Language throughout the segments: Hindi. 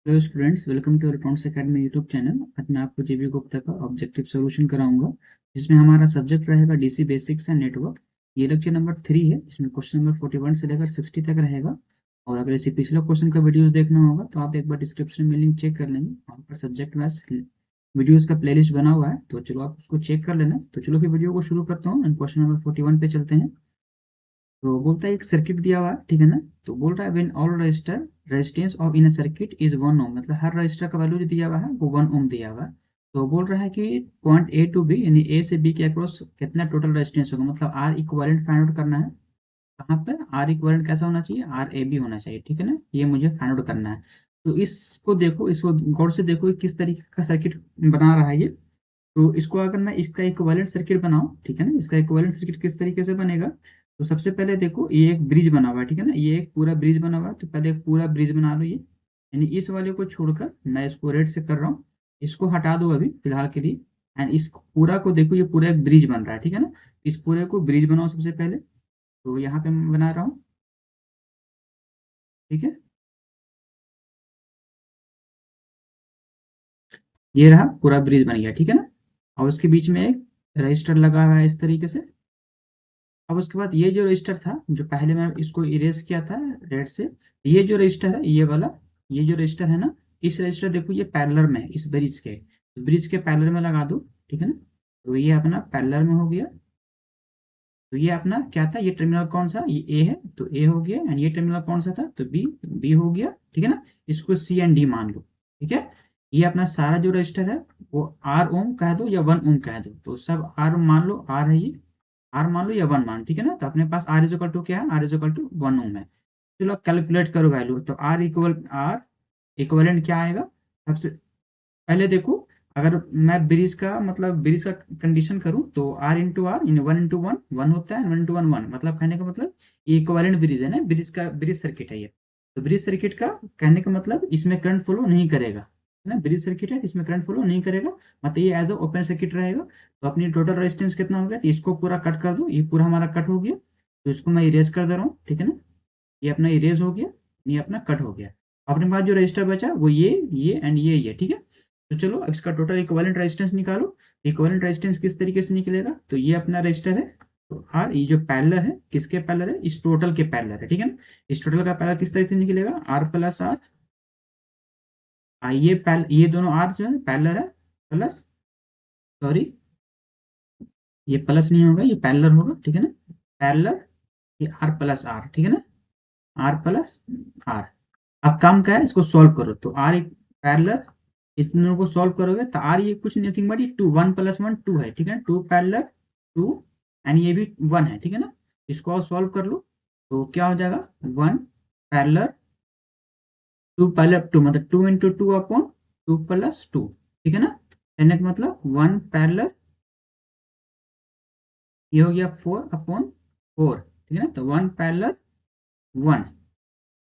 Hello students, welcome to electronics academy YouTube channel. आज मैं आपको जेबी गुप्ता का ऑब्जेक्टिव सॉल्यूशन कराऊंगा, जिसमें हमारा सब्जेक्ट रहेगा डीसी बेसिक्स एंड नेटवर्क। ये लेक्चर नंबर 3 है, इसमें क्वेश्चन नंबर 41 से लेकर 60 तक रहेगा। और अगर इसे पिछला क्वेश्चन का वीडियोस देखना होगा तो आप एक बार डिस्क्रिप्शन में लिंक चेक कर लेंगे, वहाँ पर सब्जेक्ट वाइज वीडियोज़ का प्लेलिस्ट बना हुआ है, तो चलो आप उसको चेक कर लेना। तो चलो फिर वीडियो को शुरू करता हूँ एंड क्वेश्चन नंबर 41 पे चलते हैं। तो बोलता है एक सर्किट दिया हुआ है, ठीक है ना। तो बोल रहा है when all register resistance of in a circuit is 1 ओम, मतलब हर रजिस्टर का वैल्यू जो दिया हुआ है वो 1 ओम दिया हुआ है। तो बोल रहा है कि पॉइंट ए टू बी, यानी ए से बी के अक्रॉस कितना टोटल रेजिस्टेंस होगा, मतलब आर इक्विवेलेंट फाइंड आउट करना है। कहाँ पर आर इक्विवेलेंट कैसा होना चाहिए, आर ए बी होना चाहिए, ठीक है ना। ये मुझे फाइंड आउट करना है। तो इसको देखो, इसको गौर से देखो कि किस तरीके का सर्किट बना रहा है ये। तो इसको अगर मैं इसका इक्विवेलेंट सर्किट बनाऊं, ठीक है ना, इसका इक्विवेलेंट सर्किट किस तरीके से बनेगा। तो सबसे पहले देखो, ये एक ब्रिज बना हुआ है, ठीक है ना, ये एक पूरा ब्रिज बना हुआ है। तो पहले एक पूरा ब्रिज बना लो ये, यानी इस वाले को छोड़कर मैं इसको रेड से कर रहा हूँ। इसको हटा दो अभी फिलहाल के लिए। एंड इस पूरा को देखो, ये पूरा एक ब्रिज बन रहा है, ठीक है ना। इस पूरे को ब्रिज बनाओ सबसे पहले। तो यहाँ पे मैं बना रहा हूँ, ठीक है। ये रहा पूरा ब्रिज बन गया, ठीक है ना। और उसके बीच में एक रजिस्टर लगा हुआ है इस तरीके से। अब उसके बाद ये जो रजिस्टर था, जो पहले मैं इसको इरेज किया था रेड से, ये जो रजिस्टर है ये वाला, ये जो रजिस्टर है ना, इस रजिस्टर देखो ये पैरेलल में है इस ब्रिज के पैरेलल में लगा दो, ठीक है ना। तो ये अपना पैरेलल में हो गया। तो ये अपना क्या था, ये टर्मिनल कौन सा, ये ए है तो ए हो गया। एंड ये टर्मिनल कौन सा था, तो बी, बी हो गया, ठीक है ना। इसको सी एंड डी मान लो, ठीक है। ये अपना सारा जो रजिस्टर है वो आर ओम कह दो या 1 ओम कह दो, तो सब आर मान लो, आर है ये, आर मान लो या 1 मान, ठीक है ना। तो अपने पास आर इज इक्वल टू क्या है, आर इज इक्वल टू 1 ओम है। चलो अब कैलकुलेट करो वैल्यू। तो आर इक्वलेंट क्या आएगा। सबसे पहले देखो, अगर मैं ब्रिज का मतलब ब्रिज का कंडीशन करूं तो R into R in 1 into 1 1 होता है, 1 इंटू 1 1, मतलब कहने का मतलब ये इक्विवेलेंट ब्रिज है ना, ब्रिज सर्किट है ये। तो ब्रिज सर्किट का कहने का मतलब इसमें करंट फ्लो नहीं करेगा, है ना। ब्रिज सर्किट है, इसमें करंट फ्लो नहीं करेगा, मतलब ये एज अ ओपन सर्किट रहेगा। तो अपनी टोटल रेजिस्टेंस कितना हो गया, तो इसको पूरा कट कर दो, ये पूरा हमारा कट हो गया। तो इसको मैं इरेज कर दे रहा हूँ, ठीक है ना। ये अपना इरेज हो गया, ये अपना कट हो गया। अपने पास जो रजिस्टर बचा वो ये एंड ये, ठीक है। तो चलो अब इसका टोटल इक्विवेलेंट रेजिस्टेंस निकालो। इक्विवेलेंट रेजिस्टेंस किस तरीके से निकलेगा, तो ये अपना रजिस्टर है। तो आर ये जो पैरेलल है किसके पैरेलल है, इस टोटल के पैरेलल है, ठीक है ना। इस टोटल का पैरेलल किस तरीके से निकलेगा, आर प्लस आर। ये दोनों आर जो है पैरेलल है, प्लस, सॉरी ये प्लस नहीं होगा, ये पैरेलल होगा, ठीक है ना। पैरेलल, ये आर प्लस आर, ठीक है ना, आर प्लस आर। अब काम क्या है, इसको सॉल्व करो। तो आर एक पैरेलल, इन दोनों को सॉल्व करोगे तो आर ये कुछ नथिंग बट ये 2, 1 + 1 2 है, ठीक है। 2 पैरेलल 2, एंड ये भी 1 है, ठीक है ना। इसको और सॉल्व कर लो तो क्या हो जाएगा, 1 पैरेलल 2 पैरेलल 2, मतलब 2 × 2 अपॉन 2 + 2, ठीक है ना। कहने का मतलब 1 पैरेलल, ये हो गया 4/4, ठीक है ना। तो 1 पैरेलल 1,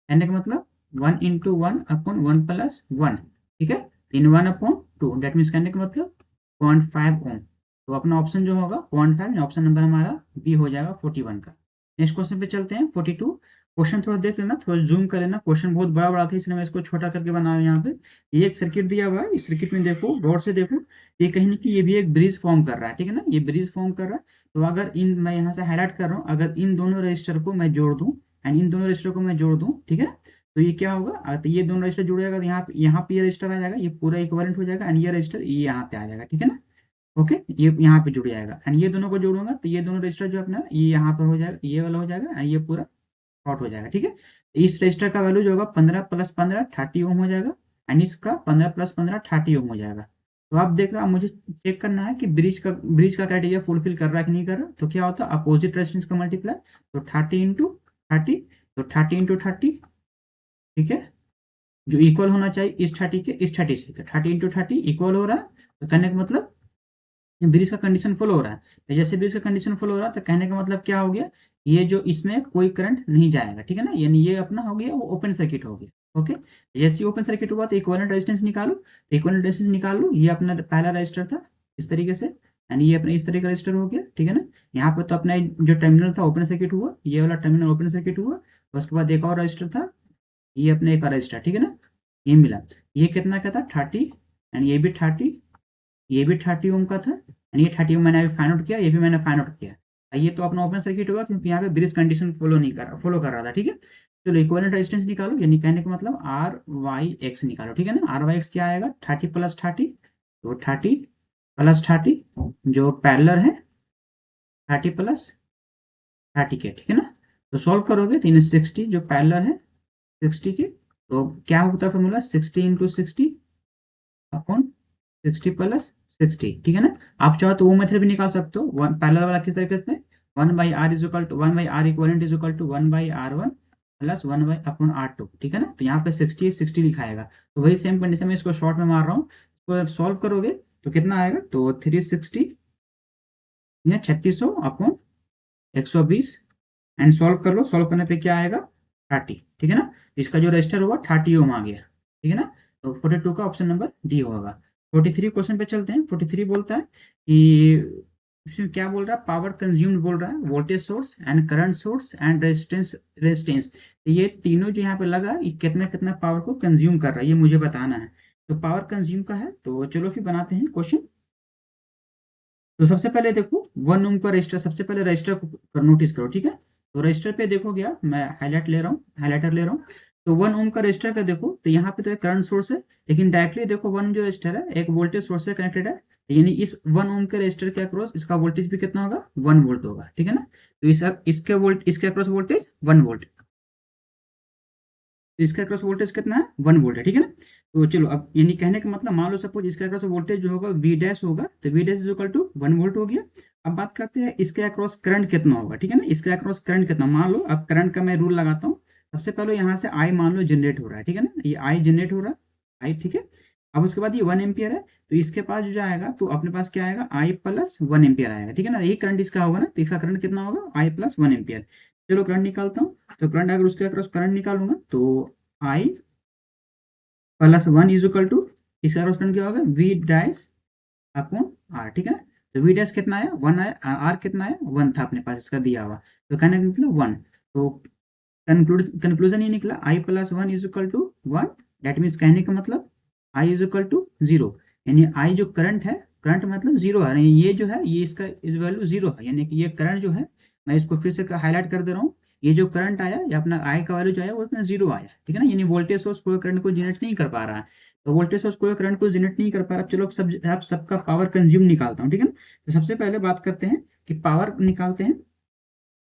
कहने का मतलब 1 × 1 अपॉन 1 + 1, ठीक है। इन 1/2, डेट मीन्स कहने का मतलब 0.5 ओम। तो अपना ऑप्शन जो होगा 0.5, ऑप्शन नंबर हमारा बी हो जाएगा 41 का। नेक्स्ट क्वेश्चन पे चलते हैं 42। क्वेश्चन थोड़ा देख लेना, थोड़ा जूम कर लेना, क्वेश्चन बहुत बड़ा बड़ा था इसलिए मैं इसको छोटा करके बना रहा हूँ यहाँ पे। ये एक सर्किट दिया हुआ है, इस सर्किट में देखो गौर से देखो, ये कहीं ना कहीं ये भी एक ब्रिज फॉर्म कर रहा है, ठीक है ना, ये ब्रिज फॉर्म कर रहा है। तो अगर इन, मैं यहाँ से हाईलाइट कर रहा हूँ, अगर इन दोनों रजिस्टर को मैं जोड़ दूँ एंड इन दोनों रजिस्टर को मैं जोड़ दूं, ठीक है। तो ये क्या होगा, तो ये दोनों रजिस्टर जुड़ जाएगा, तो यहाँ पे ये रजिस्टर आ जाएगा, ये पूरा इक्विवेलेंट हो जाएगा। एंड ये रजिस्टर ये यहाँ पे आ जाएगा, ठीक है ना। ओके, ये यहाँ पे जुड़ जाएगा। एंड ये दोनों को जोड़ूंगा तो ये दोनों रजिस्टर जो अपना ये यहाँ पर हो जाएगा, ये वाला हो जाएगा, एंड ये पूरा शॉर्ट हो जाएगा, ठीक है। इस रजिस्टर का वैल्यू जो होगा 15 + 15 30 ओम हो जाएगा। एंड इसका 15 + 15 30 ओम हो जाएगा। तो आप देख रहे हो, मुझे चेक करना है कि ब्रिज का क्राइटेरिया फुलफिल कर रहा है कि नहीं कर रहा। तो क्या होता है, अपोजिट रेजिस्टेंस का मल्टीप्लाई, तो 30 × 30, तो 30 × 30, ठीक है, जो इक्वल होना चाहिए इस 30 के इस 30 से। तो 30 × 30 इक्वल हो रहा है, तो कहने का मतलब ब्रिज का कंडीशन फॉलो हो रहा है। तो जैसे ब्रिज का कंडीशन फॉलो हो रहा है तो कहने का मतलब क्या हो गया, ये जो इसमें कोई करंट नहीं जाएगा, ठीक है ना, यानी ये अपना हो गया वो ओपन सर्किट हो गया। ओके, जैसे ओपन सर्किट हुआ तो इक्विवेलेंट रेजिस्टेंस निकालो। तो इक्विवेलेंट रेजिस्टेंस निकाल लो, ये अपना पहला रजिस्टर था इस तरीके से, एंड ये अपना इस तरीके का रजिस्टर हो गया, ठीक है ना। यहाँ पर तो अपना जो टर्मिनल था ओपन सर्किट हुआ, ये वाला टर्मिनल ओपन सर्किट हुआ। उसके बाद एक और रजिस्टर था, ये अपने एक और रजिस्टर, ठीक है ना। ये मिला। ये कितना का था 30 एंड ये भी 30, ये भी 30 ओम का था एंड ये 30 ओम मैंने अभी फाइंड आउट किया, ये भी मैंने फाइंड आउट किया। ये तो अपना ओपन सर्किट होगा क्योंकि यहाँ पे ब्रिज कंडीशन फॉलो कर रहा था, ठीक है। चलो इक्विवेलेंट रेजिस्टेंस निकालो, यानी कहने का मतलब आर वाई एक्स निकालो, ठीक है ना। आर वाई एक्स क्या आएगा 30 प्लस 30, तो 30 प्लस 30 जो पैरेलल है 30 प्लस 30 के, ठीक है ना। तो सॉल्व करोगे तो इन्हें 60 जो पैरेलल है 60 के, तो क्या होता है फॉर्मूला 60 इंटू 60 अपॉन 60 प्लस 60, ठीक है ना। आप चाहो तो वो मेथड भी निकाल सकते हो, वन पैरेलल वाला किस तरीके से 1/r is equal to 1/r equivalent is equal to 1/r1 plus 1/r2, ठीक है ना। तो यहाँ पे 60 लिखाएगा, तो वही सेम कंडीशन में इसको शॉर्ट में मार रहा हूँ। तो सॉल्व करोगे तो कितना आएगा, तो 360 या 3600 अपॉन 120 एंड सॉल्व कर लो, सॉल्व करने पे क्या आएगा 30, ठीक है ना। इसका जो रजिस्टर होगा 30 ओम आ गया, ठीक है ना। तो 42 का ऑप्शन नंबर डी होगा। 43 क्वेश्चन पे चलते हैं। 43 बोलता है कि इसमें क्या बोल रहा है, पावर कंज्यूम्ड बोल रहा है, voltage source and current source and resistance. तो ये तीनों जो यहाँ पे लगा ये कितना कितना पावर को कंज्यूम कर रहा है ये मुझे बताना है। तो पावर कंज्यूम का है, तो चलो फिर बनाते हैं क्वेश्चन। तो सबसे पहले देखो 1 ओम का रजिस्टर, सबसे पहले रजिस्टर को नोटिस करो, ठीक है। तो रजिस्टर पे देखो गया, मैं हाईलाइट ले रहा हूँ, हाईलाइटर ले रहा हूँ। तो 1 ओम का रजिस्टर का देखो, तो यहाँ पे तो एक करंट सोर्स है, लेकिन डायरेक्टली देखो 1 जो रजिस्टर है एक वोल्टेज सोर्स से कनेक्टेड है, यानी इस 1 ओम के रजिस्टर के अक्रॉस इसका वोल्टेज भी कितना होगा 1 वोल्ट होगा, ठीक है ना। तो इसके अक्रॉस वोल्टेज 1 वोल्ट, तो इसका अक्रॉस वोल्टेज कितना है 1 वोल्ट है, ठीक है ना। तो चलो अब यानी कहने का मतलब मान लो सपोज इसके अक्रॉस वोल्टेज जो होगा वी डैश होगा, तो V dash is equal to 1 volt हो गया। अब बात करते हैं इसके अक्रॉस करंट कितना होगा, ठीक है ना। इसके अक्रॉस करंट कितना, मान लो अब करंट का मैं रूल लगाता हूँ। सबसे पहले यहाँ से आई मान लो जनरेट हो रहा है, ठीक है ना, ये आई जनरेट हो रहा है, आई, ठीक है। अब उसके बाद ये 1 एम्पियर है, तो इसके पास जो जाएगा तो अपने पास क्या आएगा आई प्लस 1 एम्पियर आएगा, ठीक है ना। यही करंट इसका होगा ना, तो इसका करंट कितना होगा आई प्लस 1 एम्पियर। चलो करंट निकालता हूँ, तो करंट अगर उसके अक्रॉस करंट निकालूंगा तो I plus 1 is equal to, इसका करंट क्या होगा वी डैश अपॉन आर, ठीक है ना। तो वी डैश कितना आया 1 आया, आर कितना आया 1 था अपने पास इसका दिया हुआ, तो कहने का मतलब 1। तो कंक्लूजन ये निकला I plus 1 is equal to 1, that means कहने का मतलब आई इज इक्वल टू 0, यानी आई जो करंट है, करंट मतलब 0 है, यानी ये जो है ये इसका इज वैल्यू 0 है, यानी कि ये करंट जो है, मैं इसको फिर से हाईलाइट कर दे रहा हूँ। ये जो करंट आया या अपना आई का वैल्यू जो आया वो इसमें 0 आया, ठीक है ना, यानी वोल्टेज सोर्स कोई करंट को जनरेट नहीं कर पा रहा है। तो वोल्टेज सोर्स कोई करंट को जनरेट नहीं कर पा रहा। चलो अब सबका पावर कंज्यूम निकालता हूँ, ठीक है ना। तो सबसे पहले बात करते हैं कि पावर निकालते हैं।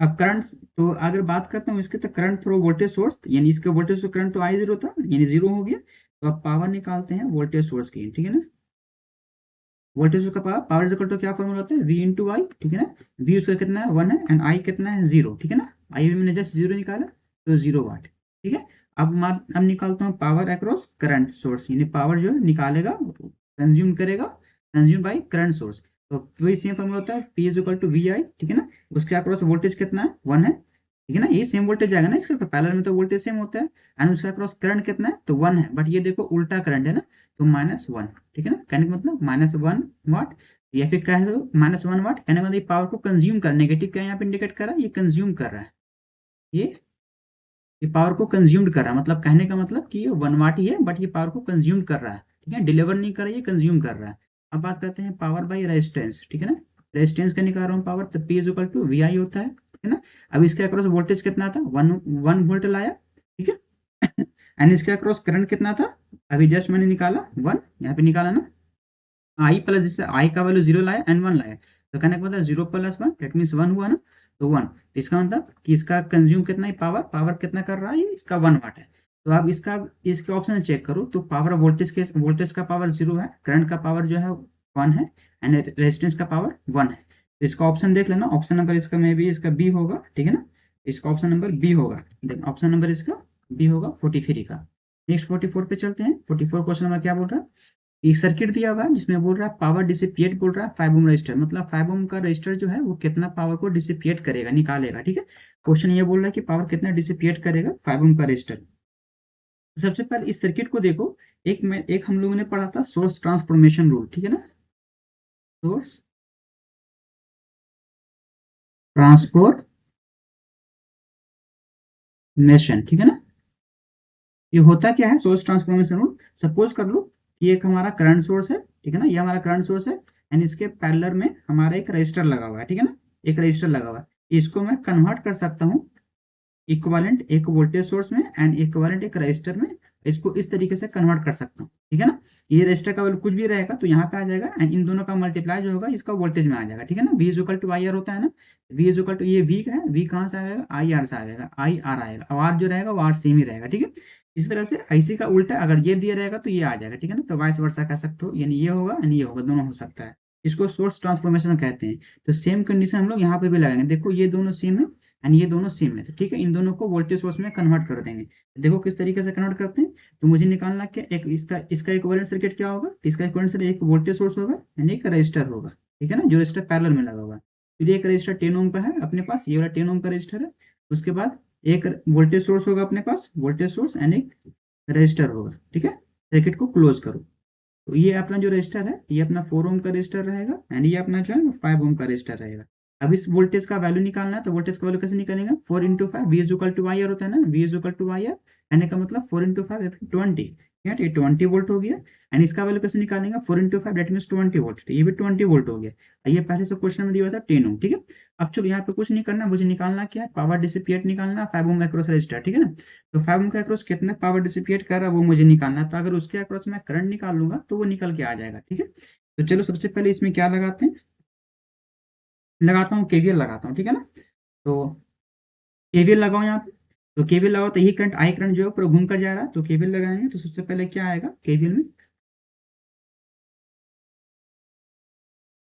अब करंट, तो अगर बात करता हूँ इसके, तो करंट थ्रू वोल्टेज सोर्स, यानी इसके वोल्टेज सोर्स करंट तो आई 0 था, यानी 0 हो गया। तो अब पावर निकालते हैं वोल्टेज सोर्स की, ठीक है ना। वोल्टेज सोर्स का power, power is equal to क्या फॉर्मूला होता है वी इंटू आई, ठीक है ना। वी उसका कितना है 1 है एंड आई कितना है 0, ठीक है ना। आई मैंने जस्ट 0 निकाला, तो 0 वाट, ठीक है। अब निकालता हूँ पावर अक्रॉस करंट सोर्स, यानी पावर जो है निकालेगा कंज्यूम करेगा, कंज्यूम बाई करंट सोर्स। तो वही सेम फॉर्मूला होता है P is equal to V I, ठीक है ना। उसके अक्रॉस वोल्टेज कितना है 1 है, ठीक है ना, ये सेम वोल्टेज आएगा ना इसका, पैरेलल में तो वोल्टेज सेम होता है। एंड उसका अक्रॉस करंट कितना है तो 1 है, बट ये देखो उल्टा करंट है ना, तो -1, ठीक है ना। कहने का मतलब -1 वाट, या फिर कहे तो -1 वाट, कहने का मतलब पावर को कंज्यूम कर, नेगेटिव क्या यहाँ पे इंडिकेट कर रहा है, ये कंज्यूम कर रहा है, ये ये पावर को कंज्यूम कर रहा है, मतलब कहने का मतलब कि ये 1 वाट ही है बट ये पावर को कंज्यूम कर रहा है, ठीक है, डिलीवर नहीं कर रहा है, ये कंज्यूम कर रहा है। अब बात करते हैं पावर बाई रेजिस्टेंस, ठीक है ना। रेजिस्टेंस का निकाल रहा हूँ पावर, तो P is equal to V I होता है, ठीक है ना। अब इसके अक्रॉस वोल्टेज कितना था 1 वोल्ट लाया, ठीक है। एंड इसके अक्रॉस करंट कितना था, अभी जस्ट मैंने निकाला 1, यहाँ पे निकाला ना, आई प्लस, जिससे आई का वैल्यू 0 लाया एंड 1 लाया, तो कहने का मतलब 0 प्लस 1 दैट मीन्स 1 हुआ ना, तो 1। तो इसका मतलब कि इसका कंज्यूम कितना है, पावर पावर कितना कर रहा है ये, इसका 1 वाट है। तो आप इसके ऑप्शन चेक करो, तो पावर वोल्टेज का पावर 0 है, करंट का पावर जो है 1 है एंड रेजिस्टेंस का पावर 1 है। तो इसका ऑप्शन देख लेना, ऑप्शन नंबर इसका में भी इसका बी होगा, ठीक है ना। इसका ऑप्शन नंबर बी होगा, देख ऑप्शन नंबर इसका बी होगा 43 का। नेक्स्ट 44 पे चलते हैं। 44 क्वेश्चन नंबर क्या बोल रहा है, एक सर्किट दिया हुआ है जिसमें बोल रहा है पावर डिसिपिएट, बोल रहा है 5 ओम रजिस्टर, मतलब 5 ओम का रजिस्टर जो है वो कितना पावर को डिसिपिएट करेगा, निकालेगा, ठीक है। क्वेश्चन ये बोल रहा है कि पावर कितना डिसिपिएट करेगा 5 ओम का रजिस्टर। तो सबसे पहले इस सर्किट को देखो, एक हम लोगों ने पढ़ा था सोर्स ट्रांसफॉर्मेशन रूल, ठीक है ना, सोर्स ट्रांसफॉर्मेशन, ठीक है ना। ये होता क्या है सोर्स ट्रांसफॉर्मेशन रूल, सपोज कर लो कि एक हमारा करंट सोर्स है, ठीक है ना, ये हमारा करंट सोर्स है एंड इसके पैरेलल में हमारा एक रजिस्टर लगा हुआ है, ठीक है ना, एक रजिस्टर लगा हुआ है। इसको मैं कन्वर्ट कर सकता हूँ इक्विवेलेंट एक वोल्टेज सोर्स में एंड इक्विवेलेंट एक रजिस्टर में, इसको इस तरीके से कन्वर्ट कर सकता हूँ, ठीक है ना। ये रजिस्टर का वैल्यू कुछ भी रहेगा तो यहाँ पे आ जाएगा एंड इन दोनों का मल्टीप्लाई जो होगा इसका वोल्टेज में आ जाएगा, ठीक है ना। V is equal to I R होता है ना, V इज इक्वल टू ये V है, V कहाँ से आएगा, आई आर से आ जाएगा, आई आर आएगा, और आर जो रहेगा वो आर सेम ही रहेगा, ठीक है। इस तरह से ऐसी का उल्टा अगर ये दिया रहेगा तो ये आ जाएगा, ठीक है ना, तो वाइस वर्सा कह सकते हो, यानी ये होगा यानी ये होगा, दोनों हो सकता है। इसको सोर्स ट्रांसफॉर्मेशन कहते हैं। तो सेम कंडीशन हम लोग यहाँ पे भी लगाएंगे, देखो ये दोनों सेम है एंड ये दोनों सेम है, तो ठीक है, इन दोनों को वोल्टेज सोर्स में कन्वर्ट कर देंगे। देखो किस तरीके से कन्वर्ट करते हैं, तो मुझे निकालना क्या, एक इसका इक्विवेलेंट सर्किट क्या होगा, तो इसका इक्विवेलेंट सर्किट एक वोल्टेज सोर्स होगा एंड एक रजिस्टर होगा, ठीक है ना, जो रजिस्टर पैरेलल में लगा हुआ है। फिर एक रजिस्टर 10 ओम का है अपने पास, ये वाला 10 ओम का रजिस्टर है। उसके बाद एक वोल्टेज सोर्स होगा अपने पास, वोल्टेज सोर्स एंड एक रजिस्टर होगा, ठीक है। सर्किट को क्लोज करो, तो ये अपना जो रजिस्टर है ये अपना 4 ओम का रजिस्टर रहेगा एंड ये अपना जो है 5 ओम का रजिस्टर रहेगा। अब इस वोल्टेज का वैल्यू निकालना है, तो वोल्टेज का वैल्यू कैसे निकालेगा, 4 into 5, V is equal to I R होता है ना, V is equal to I R, यानी का मतलब 4 इंटू 5 20, ये 20 वोल्ट हो गया। एंड इसका वैल्यू कैसे निकालेंगे, 4 इंटू 5 दैट मीन्स 20 वोल्ट, तो ये भी 20 वोल्ट हो गया। ये पहले से क्वेश्चन में दिया हुआ था 10 ओम, ठीक है। अब चलो यहाँ पे कुछ नहीं करना, मुझे निकालना क्या है, पावर डिसिपिएट निकालना 5 ओम अक्रॉस रजिस्टर, ठीक है ना। तो 5 ओम के अक्रॉस कितना पावर डिसिपिएट कर रहा है वो मुझे निकालना है, तो अगर उसके अक्रॉस मैं करंट निकाल लूंगा तो वो निकल के आ जाएगा, ठीक है। तो चलो सबसे पहले इसमें क्या लगाते हैं, लगाता हूँ केवीएल लगाता हूँ, ठीक है ना। तो केवीएल लगाओ यहाँ पे, तो केवीएल लगाओ तो यही करंट आई करंट जो है पूरा घूम कर जा रहा है, तो केवीएल लगाएंगे तो सबसे पहले क्या आएगा केवीएल में,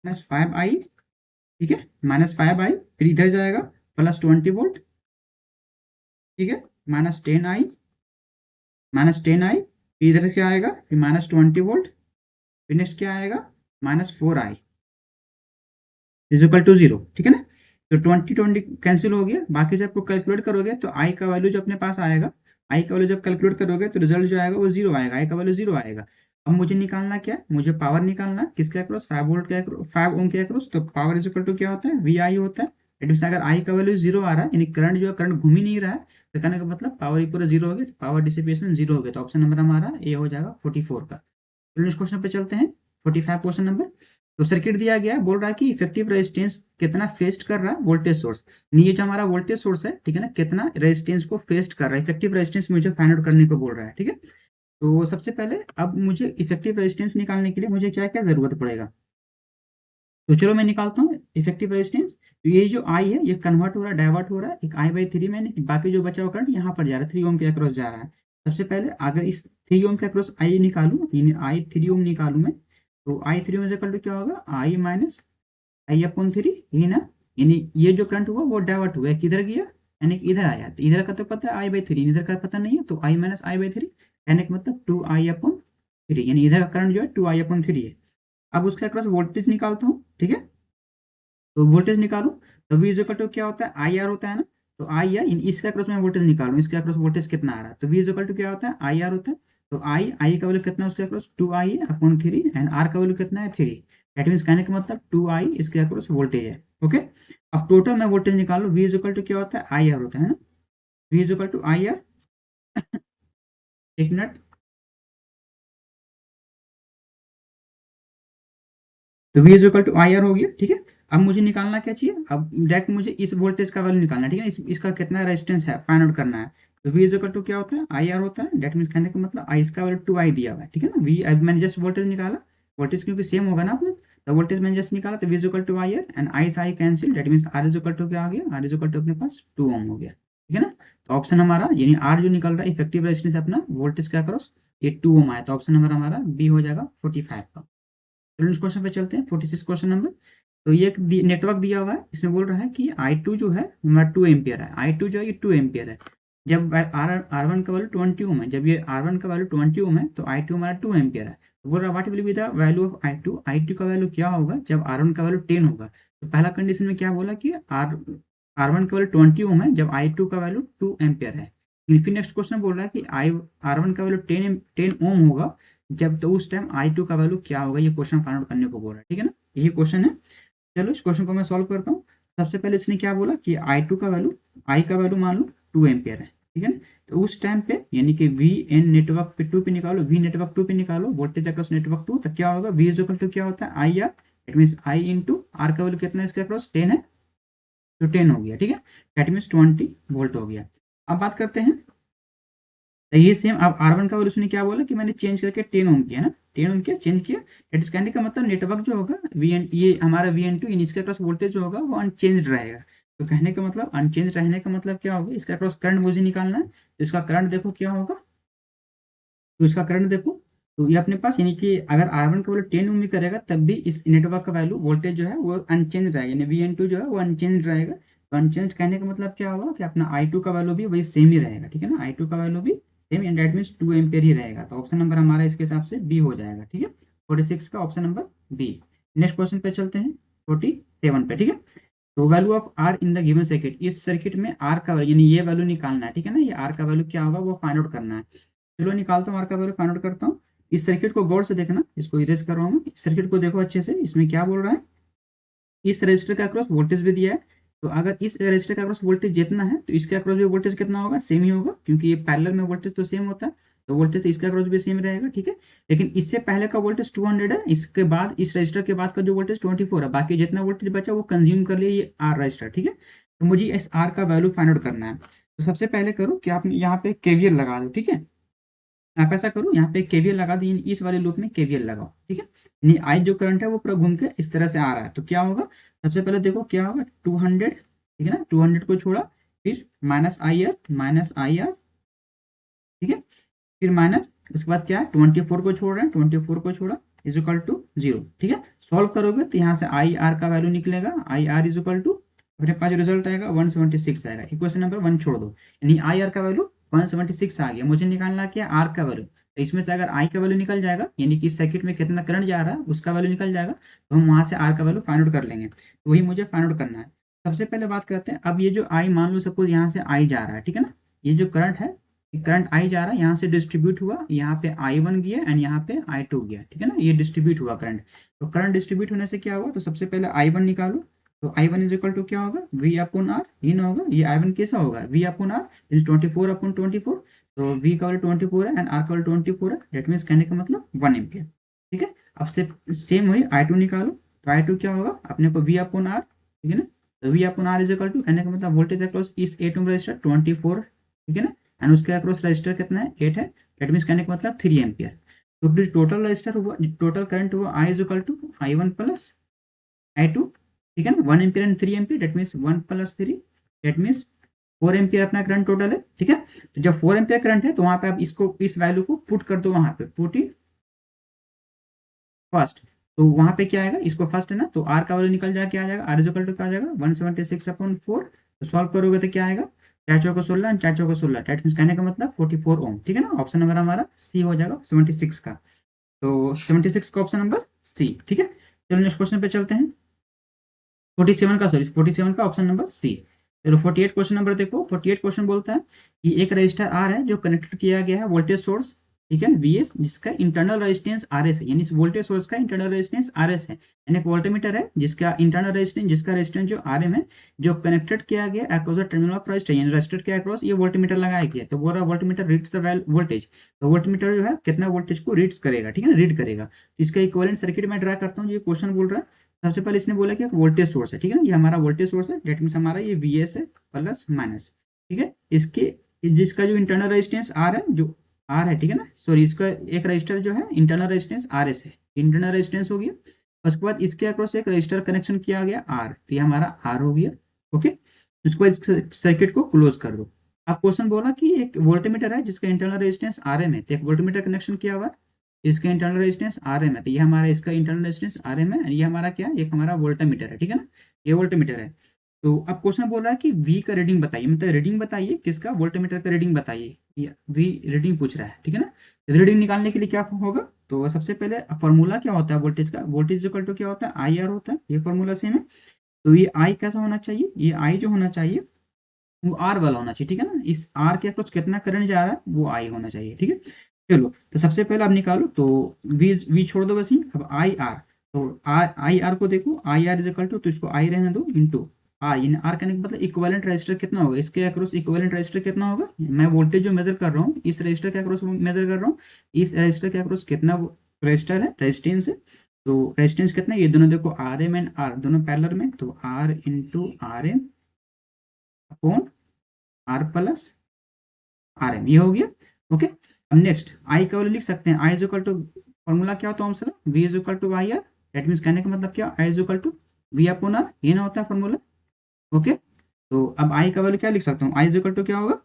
-5i, ठीक है, -5i, फिर इधर जाएगा +20 वोल्ट, ठीक है, -10i, -10i, फिर इधर से क्या आएगा, फिर -20 वोल्ट, फिर नेक्स्ट क्या आएगा, -4i इज इक्वल टू 0, ठीक है ना। तो 20 कैंसिल हो गया, बाकी से आपको कैलकुलेट करोगे तो आई का वैल्यू जो अपने पास आएगा, आई का वैल्यू जब कैलकुलेट करोगे तो रिजल्ट जो आएगा वो 0 आएगा, आई का वैल्यू 0 आएगा। अब मुझे निकालना क्या है, मुझे पावर निकालना है, किसके अक्रॉस, 5 वोल्ट के अक्रॉस, 5 ओम के अक्रॉस, तो पावर इज इक्वल टू क्या होता है, वी आई होता है। इट मीन अगर आई का वैल्यू 0 आ रहा है यानी करंट जो है करंट घूम ही नहीं रहा है, तो कहने का मतलब पावर ही पूरा 0 हो गया, तो पावर डिसिपेशन 0 हो गया, तो ऑप्शन नंबर हमारा ए हो जाएगा 44 का। नेक्स्ट क्वेश्चन पे चलते हैं, 45 क्वेश्चन नंबर। तो सर्किट दिया गया है, बोल रहा है कि इफेक्टिव रेजिस्टेंस कितना फेस्ट कर रहा है वोल्टेज सोर्स, ये जो हमारा वोल्टेज सोर्स है, ठीक है ना, कितना रेजिस्टेंस को फेस्ट कर रहा है, इफेक्टिव रेजिस्टेंस मुझे फाइंड आउट करने को बोल रहा है, ठीक है। तो सबसे पहले अब मुझे इफेक्टिव रेजिस्टेंस निकालने के लिए मुझे क्या क्या जरूरत पड़ेगा, तो चलो मैं निकालता हूँ इफेक्टिव रेजिस्टेंस। तो ये जो आई है ये कन्वर्ट हो रहा है, डाइवर्ट हो रहा है, एक I/3 में, बाकी जो बचा हुआ करंट यहाँ पर जा रहा है, 3 ओम के अक्रॉस जा रहा है। सबसे पहले अगर इस 3 ओम के अक्रॉस आई निकालूं, आई 3 ओम निकालूं मैं, तो आई 3 ओम इक्वल टू क्या होगा, आई माइनस I/3, ये ना, यानी ये जो करंट हुआ वो डाइवर्ट हुआ, किधर गया, यानी कि इधर आया, तो इधर का तो पता है I/3, इधर का पता नहीं है, तो I माइनस I/3, यानी कि मतलब 2I/3, यानी इधर का करंट जो है 2I/3 है। अब उसके अक्रॉस वोल्टेज निकालता हूँ, ठीक है। तो वोल्टेज निकालूं, तो V इज इक्वल टू क्या होता है, आई आर होता है ना, तो आई आर, इसके अक्रॉस में वोल्टेज निकालूं, इसके अक्रॉस वोल्टेज कितना आ रहा है, तो V इज इक्वल टू क्या होता है, आई आर होता है। तो आई का वैल्यू कितना है उसके अक्रॉस, 2I/3 एंड आर का वैल्यू कितना है 3, दैट मीन्स कहने का मतलब 2I इसके अक्रॉस वोल्टेज है, ओके। अब टोटल मैं वोल्टेज निकालू, V इज इक्वल टू क्या होता है, आई आर होता है ना, V is equal to I R, एक मिनट, तो V is equal to I R हो गया, ठीक है। अब मुझे निकालना क्या चाहिए, अब डायरेक्ट मुझे इस वोल्टेज का वैल्यू निकालना है, ठीक है, इसका कितना रेजिस्टेंस है फाइंड आउट करना है। तो V इज इक्वल टू क्या होता है, आई आर होता है, डेट मीन्स कहने का मतलब आई इसका वैल्यू 2I दिया हुआ है, ठीक है ना। V अब मैंने जस्ट वोल्टेज निकाला, वोल्टेज क्योंकि सेम होगा ना अपने, तो वोल्टेज मैंने जस्ट निकाला, तो V is equal to I R and I से I cancel, that means R is equal to क्या आ गया, R इज इक्वल टू अपने पास 2 ओम हो गया, ठीक है ना। तो ऑप्शन हमारा यानी R जो निकल रहा है इफेक्टिव रेजिस्टेंस अपना वोल्टेज के अक्रॉस, ये 2 ओम आया, तो ऑप्शन नंबर हमारा बी हो जाएगा 45 का। चलो इस क्वेश्चन पे चलते हैं, 46 क्वेश्चन नंबर। तो ये एक नेटवर्क दिया हुआ है, इसमें बोल रहा है कि I2 जो है हमारा 2 एम्पियर है, I2 जो है ये 2 एम्पियर है। जब R1 का वैल्यू 20 ओम है, जब ये R1 का वैल्यू 20 ओम है तो I2 हमारा 2 एम्पियर है। तो बोल रहा है what will be the value of I2, I2 का वैल्यू क्या होगा जब R1 का वैल्यू 10 होगा। तो पहला कंडीशन में क्या बोला कि R1 का वैल्यू 20 ओम है, जब I2 का वैल्यू 2 एम्पियर है। फिर नेक्स्ट क्वेश्चन बोल रहा है कि R1 का वैल्यू 10 ओम होगा जब, तो उस टाइम I2 का वैल्यू क्या होगा, ये क्वेश्चन फाइंड आउट करने को बोल रहा है, ठीक है ना, यही क्वेश्चन है। चलो इस क्वेश्चन को मैं सॉल्व करता हूँ। सबसे पहले इसने क्या बोला कि I2 का वैल्यू, आई का वैल्यू मान लो 2 एम्पियर है, ठीक है ना। तो उस टाइम पे यानी कि वी एन नेटवर्क पे 2 पे निकालो, वी नेटवर्क 2 पे निकालो वोल्टेज अक्रॉस नेटवर्क 2, तो क्या होगा वी इज इक्वल टू क्या होता है I R, it mean I into R का वैल्यू कितना है इसके अक्रॉस 10 है, तो 10 हो गया, ठीक है, दैट मीन्स 20 वोल्ट हो गया। अब बात करते हैं, तो ये सेम अब R1 का वैल्यू उसने क्या बोला कि मैंने चेंज करके 10 ओम किया ना, 10 ओम किया चेंज किया, दैट इज कहने का मतलब नेटवर्क जो होगा वी एन ये हमारा VN2 इन इसके अक्रॉस वोल्टेज जो होगा वो अनचेंज्ड रहेगा। तो कहने का मतलब अनचेंज रहने का मतलब क्या होगा, इसका अक्रॉस करंट मुझे निकालना है, तो इसका करंट देखो क्या होगा, तो इसका करंट देखो, तो ये अपने पास यानी कि अगर R1 का वैल्यू 10 ओम भी करेगा तब भी इस नेटवर्क का वैल्यू वोल्टेज जो है वो अनचेंज रहेगा, यानी VN2 जो है वो अनचेंज रहेगा। तो अनचेंज कहने का मतलब क्या होगा कि अपना I2 का वैल्यू भी वही सेम ही रहेगा, ठीक है ना, I2 का वैल्यू भी same and that means 2 ampere ही रहेगा। तो ऑप्शन नंबर हमारा इसके हिसाब से बी हो जाएगा, ठीक है, 46 का option number B. Next question पे चलते हैं 47 पे, ठीक है। तो value of R in the given circuit, इस सर्किट में आर का वैल्यू यानी ये वैल्यू निकालना है, ठीक है ना, ये आर का वैल्यू क्या होगा वो फाइंड आउट करना है। चलो निकालता हूँ आर का वैल्यू फाइंड आउट करता हूँ। इस सर्किट को गौर से देखना, इसको इरेज कर रहा हूँ, इस सर्किट को देखो अच्छे से, इसमें क्या बोल रहा है, इस रजिस्टर का अक्रॉस वोल्टेज भी दिया है, तो अगर इस रजिस्टर का अक्रॉस वोल्टेज जितना है तो इसके अक्रॉस भी वोल्टेज कितना होगा, सेम ही होगा, क्योंकि ये पैरेलल में वोल्टेज तो सेम होता है, तो वोल्टेज तो इसका अक्रॉस भी सेम रहेगा, ठीक है। लेकिन इससे पहले का वोल्टेज 200 है, इसके बाद इस रजिस्टर के बाद का जो वोल्टेज 24 है, बाकी जितना वोल्टेज बचा वो कंज्यूम कर लिया ये आर रजिस्टर, ठीक है। तो मुझे इस आर का वैल्यू फाइंड आउट करना है। तो सबसे पहले करो कि आप यहाँ पे केवीएल लगा दो, ठीक है, आप ऐसा करो यहाँ पे केवीएल लगा दो, इस वाले लूप में केवीएल लगाओ, ठीक है, यानी आई जो करंट है वो पूरा घूम के इस तरह से आ रहा है, तो क्या होगा, सबसे पहले देखो क्या होगा 200, ठीक है ना, 200 को छोड़ा, फिर माइनस आई आर, ठीक है, फिर माइनस उसके बाद क्या है 24 को छोड़ रहे हैं, 24 को छोड़ा इज इक्वल टू 0, ठीक है। सॉल्व करोगे तो यहाँ से आई आर का वैल्यू निकलेगा, I R is equal to अपने पास रिजल्ट आएगा 176 आएगा, इक्वेशन नंबर 1 छोड़ दो, यानी आई आर का वैल्यू 176 आ गया। मुझे निकालना क्या आर का वैल्यू, तो इसमें से अगर आई का वैल्यू निकल जाएगा यानी कि इस सर्किट में कितना करंट जा रहा है उसका वैल्यू निकल जाएगा, तो हम वहाँ से आर का वैल्यू फाइंड आउट कर लेंगे, तो वही मुझे फाइंड आउट करना है। सबसे पहले बात करते हैं, अब ये जो आई मान लो सपोज यहाँ से आई जा रहा है, ठीक है ना, ये जो करंट है, करंट आई जा रहा है यहाँ से डिस्ट्रीब्यूट हुआ, यहाँ पे I1 गया एंड यहाँ पे I2 गया, ठीक है ना, ये डिस्ट्रीब्यूट हुआ करंट। तो करंट डिस्ट्रीब्यूट होने से क्या हुआ, तो सबसे पहले I1 निकालो, तो I1 इज इक्वल टू क्या होगा V अपॉन आर, ये ना होगा, ये I1 कैसा होगा V अपॉन आर, 24/24, तो V का वैल्यू 24 है एंड R का वैल्यू 24 है, दैट मीन्स कहने का मतलब 1 एम्पियर, ठीक है। अब से सेम वही I2 निकालो, तो I2 क्या होगा अपने को V अपॉन आर, ठीक है ना, तो V upon R is equal to कहने का मतलब वोल्टेज अक्रॉस इस 8 ओम रजिस्टर 24, ठीक है ना, एंड उसके अक्रॉस रजिस्टर कितना है 8 है, दैट मीन्स कहने का मतलब 3 एम्पियर। तो टोटल रजिस्टर हुआ, टोटल करंट हुआ I is equal to I1 plus I2, ठीक है ना, 1 ampere and 3 ampere, that means 1 plus 3, that means 4 ampere अपना करंट टोटल है, ठीक है। तो जब 4 एम्पियर करंट है तो वहां पे आप इसको इस वैल्यू को पुट कर दो, वहां पे पुट इन फर्स्ट, तो वहां पे क्या आएगा, इसको फर्स्ट है ना, तो आर का वैल्यू निकल जाए क्या आ जाएगा, आर इज इक्वल टू क्या आ जाएगा 176/4, तो सॉल्व करोगे तो क्या आएगा 4 चौको 16 एंड 4 चौको 16, दैट मीन्स कहने का मतलब 44 ओम, ठीक है ना, ऑप्शन नंबर हमारा सी हो जाएगा 76 का, तो 76 का ऑप्शन नंबर सी, ठीक है। चलो नेक्स्ट क्वेश्चन पे चलते हैं, 47 का ऑप्शन नंबर सी। चलो 48 क्वेश्चन नंबर देखो, 48 क्वेश्चन बोलता है कि एक रजिस्टर आर है जो कनेक्टेड किया गया है वोल्टेज सोर्स, ठीक है, वीएस, जिसका इंटरनल रेजिस्टेंस आरएस है, यानी इस वोल्टेज सोर्स का इंटरनल रेजिस्टेंस आरएस है, एंड एक वोल्टमीटर है जिसका इंटरनल रेजिस्टेंस, जिसका रेजिस्टेंस जो आरएम है, जो कनेक्टेड किया गया across the terminal of register, यानी रजिस्टर के अक्रॉस ये वोल्टमीटर लगाया गया, तो बोल रहा वोल्टमीटर रीड्स द वोल्टेज, तो वोल्टमीटर जो है कितना वोल्टेज को रीड्स करेगा, ठीक है ना, रीड करेगा। तो इसका इक्विवेलेंट सर्किट में ड्रा करता हूँ, ये क्वेश्चन बोल रहा है, सबसे पहले इसने बोला कि एक वोल्टेज सोर्स है, ठीक है ना, ये हमारा वोल्टेज सोर्स है, डेट मीन्स हमारा ये वीएस है प्लस माइनस, ठीक है, इसके जिसका जो इंटरनल रेजिस्टेंस आर है, जो आर है, ठीक है ना, सॉरी इसका एक रजिस्टर जो है इंटरनल रेजिस्टेंस आर एस है, इंटरनल रेजिस्टेंस हो गया, उसके बाद इसके अक्रॉस एक रजिस्टर कनेक्शन किया गया आर, तो ये हमारा आर हो गया, ओके, उसके बाद सर्किट को क्लोज कर दो। अब क्वेश्चन बोला कि एक वोल्टमीटर है जिसका इंटरनल रेजिस्टेंस आर एम है, तो एक वोल्टमीटर कनेक्शन किया हुआ है, इसका इंटरनल रेजिस्टेंस आर एम है, तो ये हमारा इसका इंटरनल रेजिस्टेंस आर एम है, ये हमारा क्या है, एक हमारा वोल्टमीटर है, ठीक है ना, ये वोल्टमीटर है। तो अब क्वेश्चन बोल रहा है कि V का रीडिंग बताइए, मतलब रीडिंग बताइए किसका, वोल्टमीटर का रीडिंग बताइए, V रीडिंग पूछ रहा है, ठीक है ना। रीडिंग निकालने के लिए क्या होगा, तो सबसे पहले फॉर्मूला क्या होता है वोल्टेज का, वोल्टेज इक्वल टू क्या होता है आई आर होता है, ये फॉर्मूला सेम है। तो ये आई कैसा होना चाहिए, ये आई जो होना चाहिए वो आर वाला होना चाहिए, ठीक है ना, इस आर के अक्रॉस कितना करंट जा रहा है वो आई होना चाहिए, ठीक है। चलो तो सबसे पहले आप निकालो, तो वी छोड़ दो वैसे ही, अब आई आर, तो आई आर को देखो, I R is equal to, तो इसको आई रहने दो इंटू आर, यानी आर कहने का मतलब इक्विवेलेंट रेजिस्टर कितना होगा, इसके अक्रॉस इक्विवेलेंट रेजिस्टर कितना होगा, मैं वोल्टेज जो मेजर कर रहा हूँ इस रेजिस्टर के अक्रॉस मेजर कर रहा हूँ, इस रेजिस्टर के अक्रॉस कितना रेजिस्टर है, रेजिस्टेंस है, तो रेजिस्टेंस कितना है, ये दोनों देखो आर एम एंड आर दोनों पैरेलल में, तो R into R M upon R plus R M, ये हो गया। ओके, अब नेक्स्ट आई का वैल्यू लिख सकते हैं, I is equal to, formula क्या होता है Ohm's law, V is equal to I R, that means कहने का मतलब क्या, I is equal to V upon R, ये ना होता है फॉर्मूला। ओके, तो अब आई का वैल्यू क्या लिख सकता हूँ, आई इज इक्वल टू क्या होगा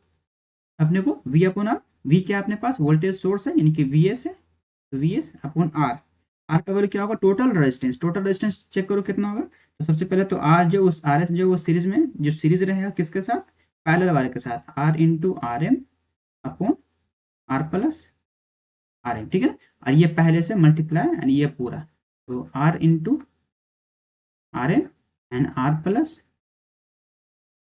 अपने को, वी अपॉन आर, वी क्या अपने पास वोल्टेज सोर्स है यानी कि वी एस है, तो V S upon R, R का वैल्यू क्या होगा, total resistance, total resistance check करो कितना होगा, तो सबसे पहले तो आर जो उस आर एस जो वो सीरीज में जो सीरीज रहेगा किसके साथ, पैरेलल वाले के साथ, R into R M upon R plus R M, ठीक है ना, और ये पहले से मल्टीप्लाई एंड ये पूरा, तो R into R M and R plus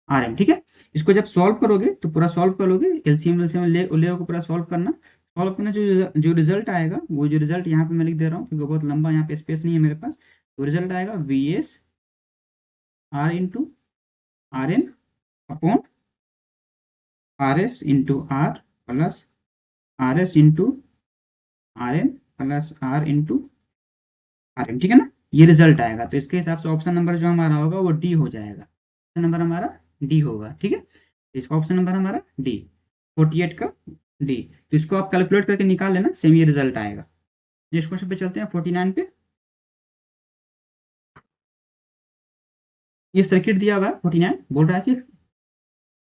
R M, ठीक है। इसको जब सॉल्व करोगे तो पूरा सॉल्व करोगे, एलसीएम एलसीएम ले को पूरा सॉल्व करना, सॉल्व करना जो रिजल्ट आएगा, वो जो रिजल्ट यहाँ पे मैं लिख दे रहा हूँ क्योंकि बहुत लंबा यहाँ पे स्पेस नहीं है मेरे पास, तो रिजल्ट आएगा V S R into R M upon R S into R plus R S into R M plus R into R M, ठीक है ना, ये रिजल्ट आएगा। तो इसके हिसाब से ऑप्शन नंबर जो हमारा होगा वो डी हो जाएगा, ऑप्शन नंबर हमारा डी होगा, ठीक है। इसका ऑप्शन नंबर हमारा डी, 48 का डी, तो इसको आप कैलकुलेट करके निकाल लेना, सेम ये रिजल्ट आएगा। नेक्स्ट क्वेश्चन पे चलते हैं 49 पे, ये सर्किट दिया हुआ है 49, बोल रहा है कि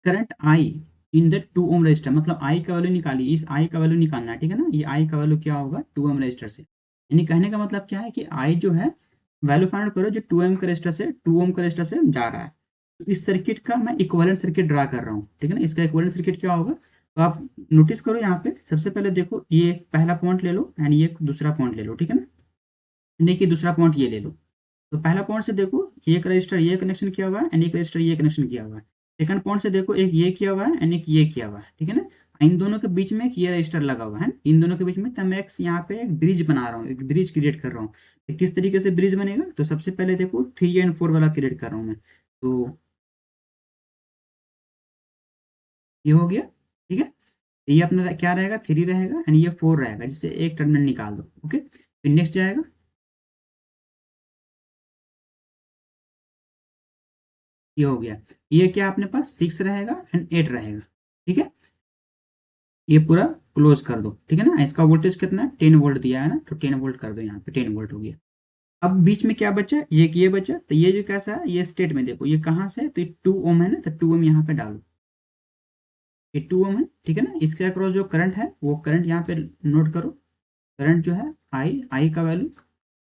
current I in the 2 ohm resistor, मतलब आई का वैल्यू निकाली, इस आई का वैल्यू निकालना है, ठीक है ना, ये आई का वैल्यू क्या होगा 2 ओम रजिस्टर से, यानी कहने का मतलब क्या है कि आई जो है वैल्यू फाइंड आउट करो जो 2 ओम के रजिस्टर से 2 ओम के रजिस्टर से जा रहा है, तो इस सर्किट का मैं इक्विवेलेंट सर्किट ड्रा कर रहा हूँ, ठीक है ना, इसका इक्विवेलेंट सर्किट क्या होगा, तो आप नोटिस करो यहाँ पे सबसे पहले देखो, ये पहला पॉइंट ले लो एंड ये दूसरा पॉइंट ले लो, ठीक है ना, देखिए दूसरा पॉइंट ये ले लो, तो पहला पॉइंट से देखो एक रजिस्टर ये कनेक्शन किया हुआ है एंड एक रजिस्टर ये कनेक्शन किया हुआ है, सेकंड पॉइंट से देखो एक ये किया हुआ है एंड एक ये किया हुआ है, ठीक है ना, इन दोनों के बीच में एक ये रजिस्टर लगा हुआ है, इन दोनों के बीच में तब मैं यहाँ पे एक ब्रिज बना रहा हूँ, एक ब्रिज क्रिएट कर रहा हूँ, तो किस तरीके से ब्रिज बनेगा, तो सबसे पहले देखो 3 एंड 4 वाला क्रिएट कर रहा हूँ मैं, तो ये हो गया, ठीक है, ये अपना क्या रहेगा 3 रहेगा एंड ये 4 रहेगा, जिससे एक टर्मिनल निकाल दो। ओके, फिर नेक्स्ट जाएगा, ये हो गया, ये क्या अपने पास 6 रहेगा एंड 8 रहेगा, ठीक है, ये पूरा क्लोज कर दो, ठीक है ना, इसका वोल्टेज कितना है 10 वोल्ट दिया है ना, तो 10 वोल्ट कर दो, यहाँ पे 10 वोल्ट हो गया। अब बीच में क्या बचा, ये बचा, तो ये जो कैसा है, ये स्टेट में देखो ये कहाँ से है, तो ये 2 ओम है ना, तो 2 ओम यहाँ पे डालो, ये 2 ओम है, ठीक है ना, इसके अक्रॉस जो करंट है वो करंट यहाँ पे नोट करो, करंट जो है आई का वैल्यू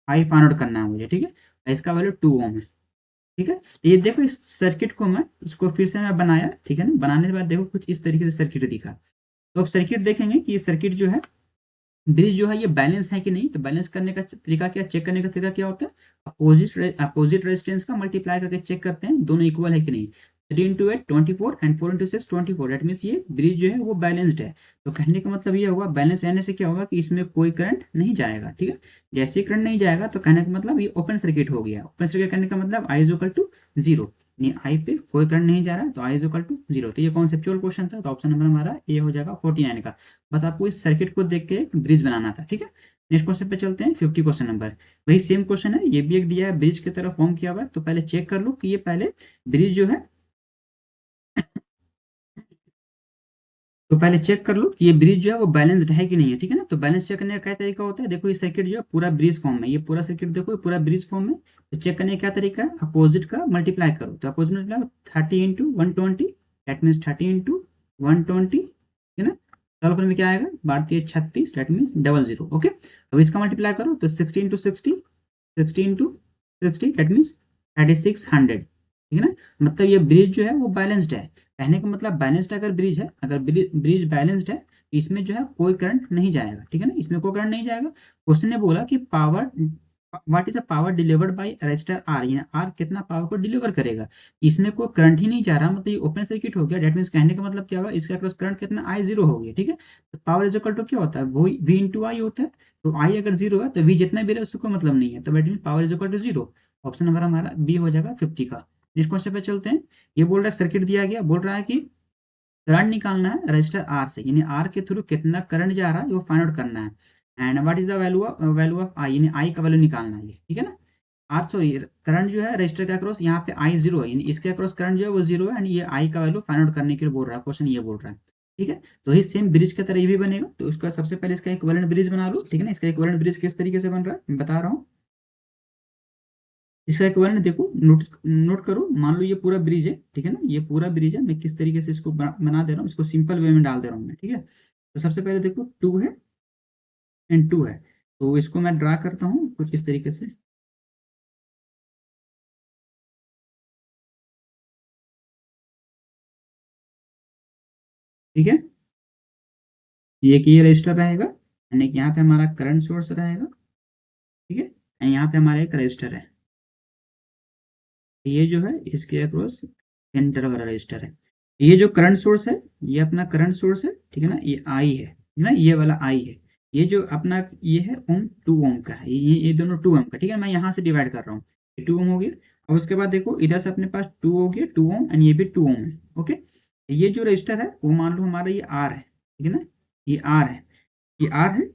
आई फाइंड आउट करना है मुझे, ठीक है, इसका वैल्यू 2 ओम है, ठीक है, ये देखो इस सर्किट को मैं इसको फिर से मैं बनाया, ठीक है ना, बनाने के बाद देखो कुछ इस तरीके से सर्किट दिखा, तो अब सर्किट देखेंगे कि ये सर्किट जो है ब्रिज जो है ये बैलेंस है कि नहीं, तो बैलेंस करने का तरीका क्या, चेक करने का तरीका क्या होता है, अपोजिट रेजिस्टेंस का मल्टीप्लाई करके चेक करते हैं दोनों इक्वल है कि नहीं, 3 into 8 24 and 4 into 6 24, that means ये ब्रिज जो है वो बैलेंस्ड है, तो कहने का मतलब ये होगा बैलेंस रहने से क्या होगा कि इसमें कोई करंट नहीं जाएगा, ठीक है, जैसे ही करंट नहीं जाएगा तो कहने का मतलब ये ओपन सर्किट हो गया, ओपन सर्किट करने का मतलब आई इज इक्वल टू 0, यानी आई पे कोई करंट नहीं जा रहा है, तो आई इज इक्वल टू 0, तो ये कॉन्सेप्चुअल क्वेश्चन था, तो ऑप्शन नंबर हमारा ए हो जाएगा 49 का, बस आपको इस सर्किट को देख के ब्रिज बनाना था, ठीक है। नेक्स्ट क्वेश्चन पे चलते हैं 50 क्वेश्चन नंबर, वही सेम क्वेश्चन है, ये भी एक दिया है ब्रिज की तरह फॉर्म किया हुआ है, तो पहले चेक कर लो कि ये पहले ब्रिज जो है, तो पहले चेक कर लो कि ये ब्रिज जो है वो बैलेंस्ड है कि नहीं है, ठीक है ना, तो बैलेंस चेक करने का क्या तरीका होता है, देखो ये सर्किट जो है पूरा ब्रिज फॉर्म में, ये पूरा सर्किट देखो ये पूरा ब्रिज फॉर्म में, तो चेक करने का क्या तरीका है, अपोजिट का मल्टीप्लाई करो, तो opposite multiply 30 into 120, that means 30 into 120, ठीक है ना, सॉल्व करने में क्या आएगा 32 36, दैट मीन्स 00, ओके, अब इसका मल्टीप्लाई करो तो 60 इंटू 60, 60 इंटू 60, दैट मीन्स 3600, ठीक है ना, मतलब ये ब्रिज जो है वो बैलेंस्ड है, कहने का मतलब बैलेंस्ड अगर ब्रिज है, अगर ब्रिज बैलेंस्ड है तो इसमें जो है कोई करंट नहीं जाएगा, ठीक है ना, इसमें कोई करंट नहीं जाएगा। क्वेश्चन ने बोला कि power what is the power delivered by resistor R, यानी आर कितना पावर को डिलीवर करेगा, इसमें कोई करंट ही नहीं जा रहा, मतलब ये ओपन सर्किट हो गया, दैट मीन्स कहने का मतलब क्या हुआ, इसके अक्रॉस करंट कितना आई 0 हो गया, ठीक है, तो पावर इज इक्वल टू क्या होता है वो वी इंटू आई होता है, तो आई अगर 0 है तो वी जितना भी रहे उसको कोई मतलब नहीं है, तो that means power is equal to 0, option number हमारा बी हो जाएगा 50 का। नेक्स्ट क्वेश्चन पे चलते हैं। ये बोल रहा है सर्किट दिया गया, बोल रहा है कि करंट निकालना है रजिस्टर आर से, यानी आर के थ्रू कितना करंट जा रहा है वो फाइंड आउट करना है। And what is the value of I, यानी आई का वैल्यू निकालना है, ठीक है ना। आर सॉरी करंट जो है रजिस्टर के अक्रॉस, यहाँ पे आई जीरो है, यानी इसके अक्रॉस करंट जो है वो जीरो है, एंड ये आई का वैल्यू फाइंड आउट करने के लिए बोल रहा है, क्वेश्चन ये बोल रहा है, ठीक है। तो ये सेम ब्रिज की तरह ये भी बनेगा, तो इसका सबसे पहले इसका इक्विवेलेंट ब्रिज बना लो, ठीक है ना। इसका इक्विवेलेंट ब्रिज किस तरीके से बन रहा है मैं बता रहा हूँ। इसका इक्विवेलेंट देखो, नोट करो, मान लो ये पूरा ब्रिज है, ठीक है ना, ये पूरा ब्रिज है, मैं किस तरीके से इसको बना दे रहा हूँ, इसको सिंपल वे में डाल दे रहा हूँ मैं, ठीक है। तो सबसे पहले देखो 2 है एंड 2 है, तो इसको मैं ड्रा करता हूँ कुछ इस तरीके से, ठीक है। ये कि ये रजिस्टर रहेगा, यानी कि यहाँ पे हमारा करंट सोर्स रहेगा, ठीक है, एंड यहाँ पे हमारा एक रजिस्टर है, ये जो है इसके अक्रॉस सेंटर वाला रजिस्टर है। ये जो करंट सोर्स है ये अपना करंट सोर्स है, ठीक है ना, ये आई है, ठीक है ना, ये वाला आई है। ये जो अपना ये है ओम 2 ओम का है, ये दोनों 2 ओम का, ठीक है। मैं यहाँ से डिवाइड कर रहा हूँ, 2 ओम हो गया। और उसके बाद देखो इधर से अपने पास 2 हो गया, 2 ओम, एंड ये भी 2 ओम है, ओके। ये जो रजिस्टर है वो मान लो हमारा ये आर है, ठीक है ना, ये आर है, ये आर है,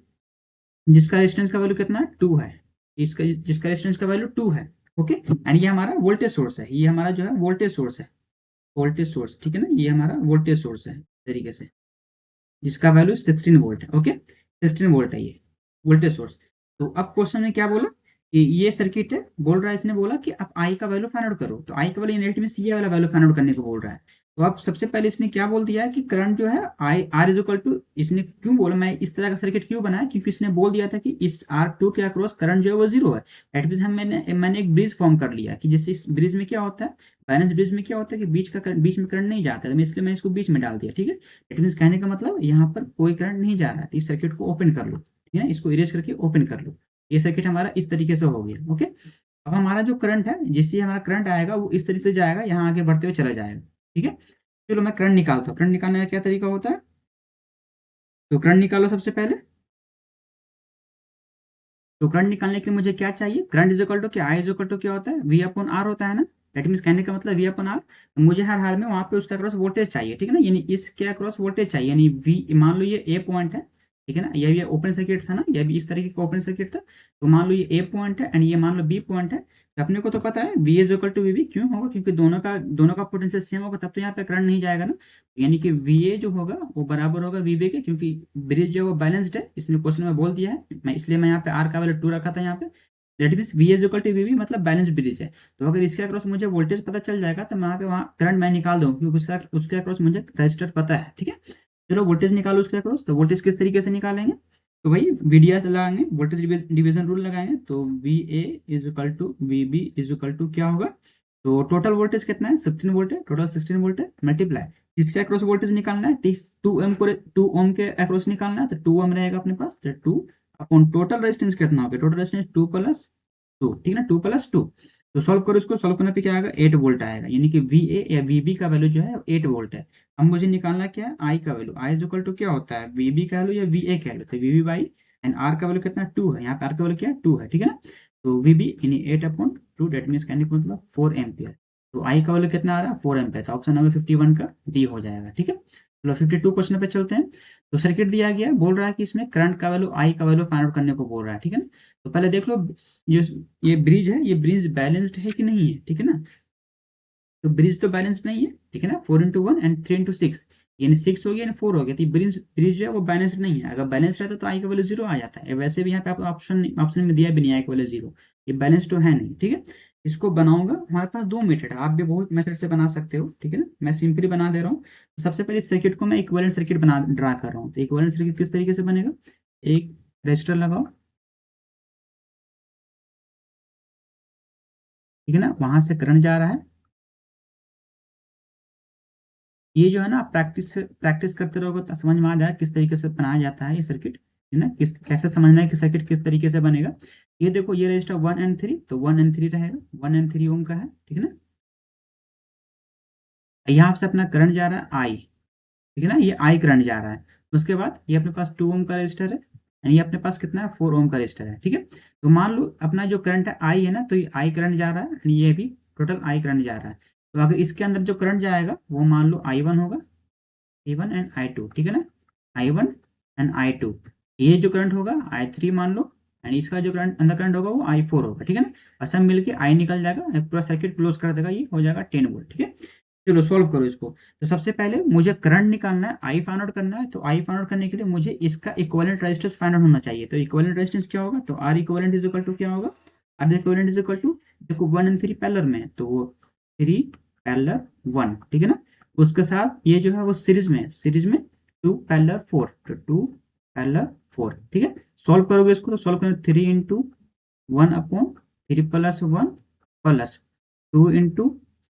जिसका रेजिस्टेंस का वैल्यू कितना है 2 है, इसका जिसका रेजिस्टेंस का वैल्यू 2 है, ओके। एंड ये हमारा वोल्टेज सोर्स है, ये हमारा जो है वोल्टेज सोर्स है, वोल्टेज सोर्स, ठीक है ना, ये हमारा वोल्टेज सोर्स है तरीके से, जिसका वैल्यू 16 वोल्ट है, ओके। 16 वोल्ट है ये वोल्टेज सोर्स। तो अब क्वेश्चन में क्या बोला कि ये सर्किट है, बोल रहा है, इसने बोला कि आप आई का वैल्यू फाइंड आउट करो, तो आई का वैल्यू नेट में सी वाला वैल्यू फाइंड आउट करने को बोल रहा है। तो अब सबसे पहले इसने क्या बोल दिया है कि करंट जो है I R is equal to, इसने क्यों बोला, मैं इस तरह का सर्किट क्यों बनाया, क्योंकि इसने बोल दिया था कि इस R2 के अक्रॉस करंट जो है वो जीरो है। दैट मीन्स मैंने एक ब्रिज फॉर्म कर लिया कि जैसे इस ब्रिज में क्या होता है, बैलेंस ब्रिज में क्या होता है कि बीच में करंट नहीं जाता है, इसलिए मैं इसको बीच में डाल दिया, ठीक है। दैट मीन्स कहने का मतलब यहाँ पर कोई करंट नहीं जा रहा है, तो इस सर्किट को ओपन कर लो, ठीक है ना, इसको इरेज करके ओपन कर लो। ये सर्किट हमारा इस तरीके से हो गया, ओके। अब हमारा जो करंट है, जिससे हमारा करंट आएगा वो इस तरीके से जाएगा, यहाँ आगे बढ़ते हुए चला जाएगा, ठीक है। चलो मैं करंट निकालता हूँ, करंट निकालने का क्या तरीका होता है, तो करंट निकालो सबसे पहले। तो करंट निकालने के लिए मुझे क्या चाहिए, करंट इज इक्वल टू क्या, आई इज इक्वल टू क्या होता है, वी अपॉन आर होता है ना। दैट मीन्स कहने का मतलब वी अपॉन आर, तो मुझे हर हाल में वहां पे उसके अक्रॉस वोल्टेज चाहिए, ठीक है ना, यानी इसके अक्रॉस वोल्टेज चाहिए, यानी वी, मान लो ये ए पॉइंट है, ठीक है ना, ये भी ओपन सर्किट था ना, ये भी इस तरीके का ओपन सर्किट था। तो मान लो ये ए पॉइंट है एंड ये मान लो बी पॉइंट है, तो अपने को तो पता है V is equal to V B, क्यों होगा, क्योंकि दोनों का पोटेंशियल सेम होगा, तब तो यहाँ पे करंट नहीं जाएगा ना। यानी कि वी ए जो होगा वो बराबर होगा वी बी के, क्योंकि ब्रिज जो है वो बैलेंस्ड है, इसने क्वेश्चन में बोल दिया है, मैं इसलिए मैं यहाँ पे आर का वैल्यू 2 रखा था यहाँ पे। That means V is equal to V B, मतलब बैलेंस ब्रिज है। तो अगर इसके अक्रॉस मुझे वोल्टेज पता चल जाएगा तो मैं यहाँ पे वहाँ करंट मैं निकाल दूँ, क्योंकि उसके अक्रॉस मुझे रजिस्टर पता है, ठीक है। चलो वोल्टेज निकालो उसके अक्रॉस, तो वोल्टेज किस तरीके से निकालेंगे, तो वही VDS लगाएंगे, वोल्टेज डिवीजन रूल लगाएंगे, तो VA is equal to VB is equal to क्या होगा, तो टोटल वोल्टेज कितना है 16 वोल्ट है, टोटल 16 वोल्ट है, मल्टीप्लाई इसके अक्रॉस वोल्टेज निकालना है, 2 ओम के अक्रॉस निकालना है, तो 2 ओम रहेगा अपने पास, तो 2 अपॉन टोटल रेजिस्टेंस कितना होगा, टोटल रेजिस्टेंस 2 प्लस 2, ठीक है ना, 2 प्लस 2। तो सॉल्व करो, इसको सॉल्व करने पे क्या आएगा 8 वोल्ट आएगा, यानी कि VA या VB का वैल्यू जो है 8 वोल्ट है। अब मुझे निकालना क्या है, आई का value, I is equal to क्या होता है, VB का वैल्यू या VA का वैल्यू, तो VB बाई एंड आर का वैल्यू कितना 2 है, यहाँ पे आर का वैल्यू क्या है 2 है, ठीक है ना। तो VB यानी 8/2, डेट मीन्स कहने का मतलब 4 एम्पियर। तो आई का वैल्यू कितना आ रहा है 4 एम्पियर, तो ऑप्शन नंबर 51 का डी हो जाएगा, ठीक है। चलो 52 क्वेश्चन पे चलते हैं। तो सर्किट दिया गया है, बोल रहा है कि इसमें करंट का वैल्यू आई का वैल्यू फाइंड आउट करने को बोल रहा है, ठीक है ना। तो पहले देख लो ये ब्रिज है, ये ब्रिज बैलेंस्ड है कि नहीं है, ठीक है ना। तो ब्रिज तो बैलेंस्ड नहीं है, ठीक है ना, 4/1 एंड 3/6, यानी 6 हो गया यानी 4 हो गया, तो ब्रिज ब्रिज जो है वो बैलेंस्ड नहीं है। अगर बैलेंस रहता तो आई का वैल्यू 0 आ जाता है, वैसे भी यहाँ पे आप ऑप्शन में दिया भी नहीं आई का वैल्यू 0, ये बैलेंस तो है नहीं, ठीक है। इसको बनाऊंगा, हमारे पास 2 मेथड है, आप भी बहुत मेथड से बना सकते हो, ठीक है ना, मैं सिंपली बना दे रहा हूँ। तो सबसे पहले इस सर्किट को मैं इक्विवेलेंट सर्किट बना ड्रा कर रहा हूँ, तो इक्विवेलेंट सर्किट किस तरीके से बनेगा, एक रजिस्टर लगाओ, ठीक है ना, वहां से करंट जा रहा है, ये जो है ना प्रैक्टिस करते रहोगे तो समझ में आ जाएगा किस तरीके से बनाया जाता है ये सर्किट, है ना, किस कैसे समझना है कि सर्किट किस तरीके से बनेगा। ये देखो ये रजिस्टर 1 and 3, तो 1 and 3 रहेगा, 1 and 3 ओम का है, ठीक है ना। यहाँ से अपना करंट जा रहा है आई, ठीक है ना, ये आई करंट जा रहा है। उसके बाद ये अपने पास 2 ओम का रजिस्टर है, यानी ये अपने पास कितना है 4 ओम का रजिस्टर है, ठीक है। तो मान लो अपना जो करंट है आई है ना, तो ये आई करंट जा रहा है, यानी ये भी टोटल आई करंट जा रहा है। तो अगर इसके अंदर जो करंट जाएगा वो मान लो I1 होगा, I1 एंड I2, ठीक है ना, I1 एंड I2। ये जो करंट होगा I3 मान लो, एंड इसका जो करंट अंदर करंट होगा वो I4 होगा, ठीक है ना। और सब मिलके I निकल जाएगा, पूरा सर्किट क्लोज कर देगा, ये हो जाएगा 10 वोल्ट, ठीक है। चलो सॉल्व करो इसको। तो सबसे पहले मुझे करंट निकालना है, आई फाइंड आउट करना है। तो आई फाइंड आउट करने के लिए मुझे इसका इक्विवेलेंट रेजिस्टेंस फाइंड आउट होना चाहिए। तो इक्विवेलेंट रेजिस्टेंस क्या होगा, तो R equivalent is equal to क्या होगा, R equivalent is equal to, देखो 1 एंड 3 पैरेलल में है, तो वो 3 पैरेलल 1, ठीक है ना। उसके साथ ये जो है वो सीरीज में है, सीरीज में 2 पैरेलल 4, तो 2 पैरेलल 4, ठीक है। सॉल्व करोगे इसको, तो सॉल्व करोगे 3 into 1 upon 3 plus 1 plus 2 into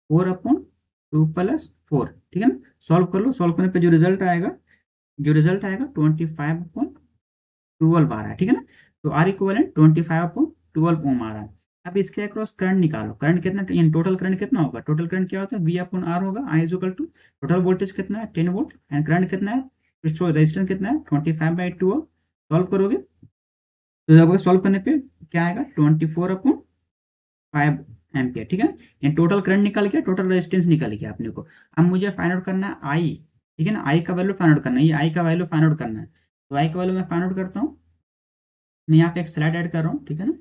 4 upon 2 plus 4, ठीक है ना। सॉल्व कर लो, सॉल्व करने पे जो रिजल्ट आएगा 25 अपॉन 12 आ रहा है, ठीक है ना। तो आर इक्विवेलेंट 25 अपॉन 12 ओम आ रहा है। अब इसके अक्रॉस करंट निकालो, करंट कितना, टोटल करंट कितना होगा, टोटल करंट क्या होता है, वी अपॉन आर होगा, I is equal to total voltage कितना है 10 वोल्ट, एंड करंट कितना है, रेजिस्टेंस कितना है 25/12। सॉल्व करोगे तो जब सॉल्व करने पे क्या आएगा 24 अपॉन 5 एम्पियर, ठीक है ना। ये टोटल करंट निकल गया, टोटल रेजिस्टेंस निकल गया अपने को। अब मुझे फाइंड आउट करना है आई, ठीक है ना, आई का वैल्यू फाइंड आउट करना है, ये आई का वैल्यू फाइंड आउट करना है। तो आई का वैल्यू मैं फाइंड आउट करता हूँ, मैं यहाँ पे एक स्लाइड ऐड कर रहा हूँ, ठीक है ना।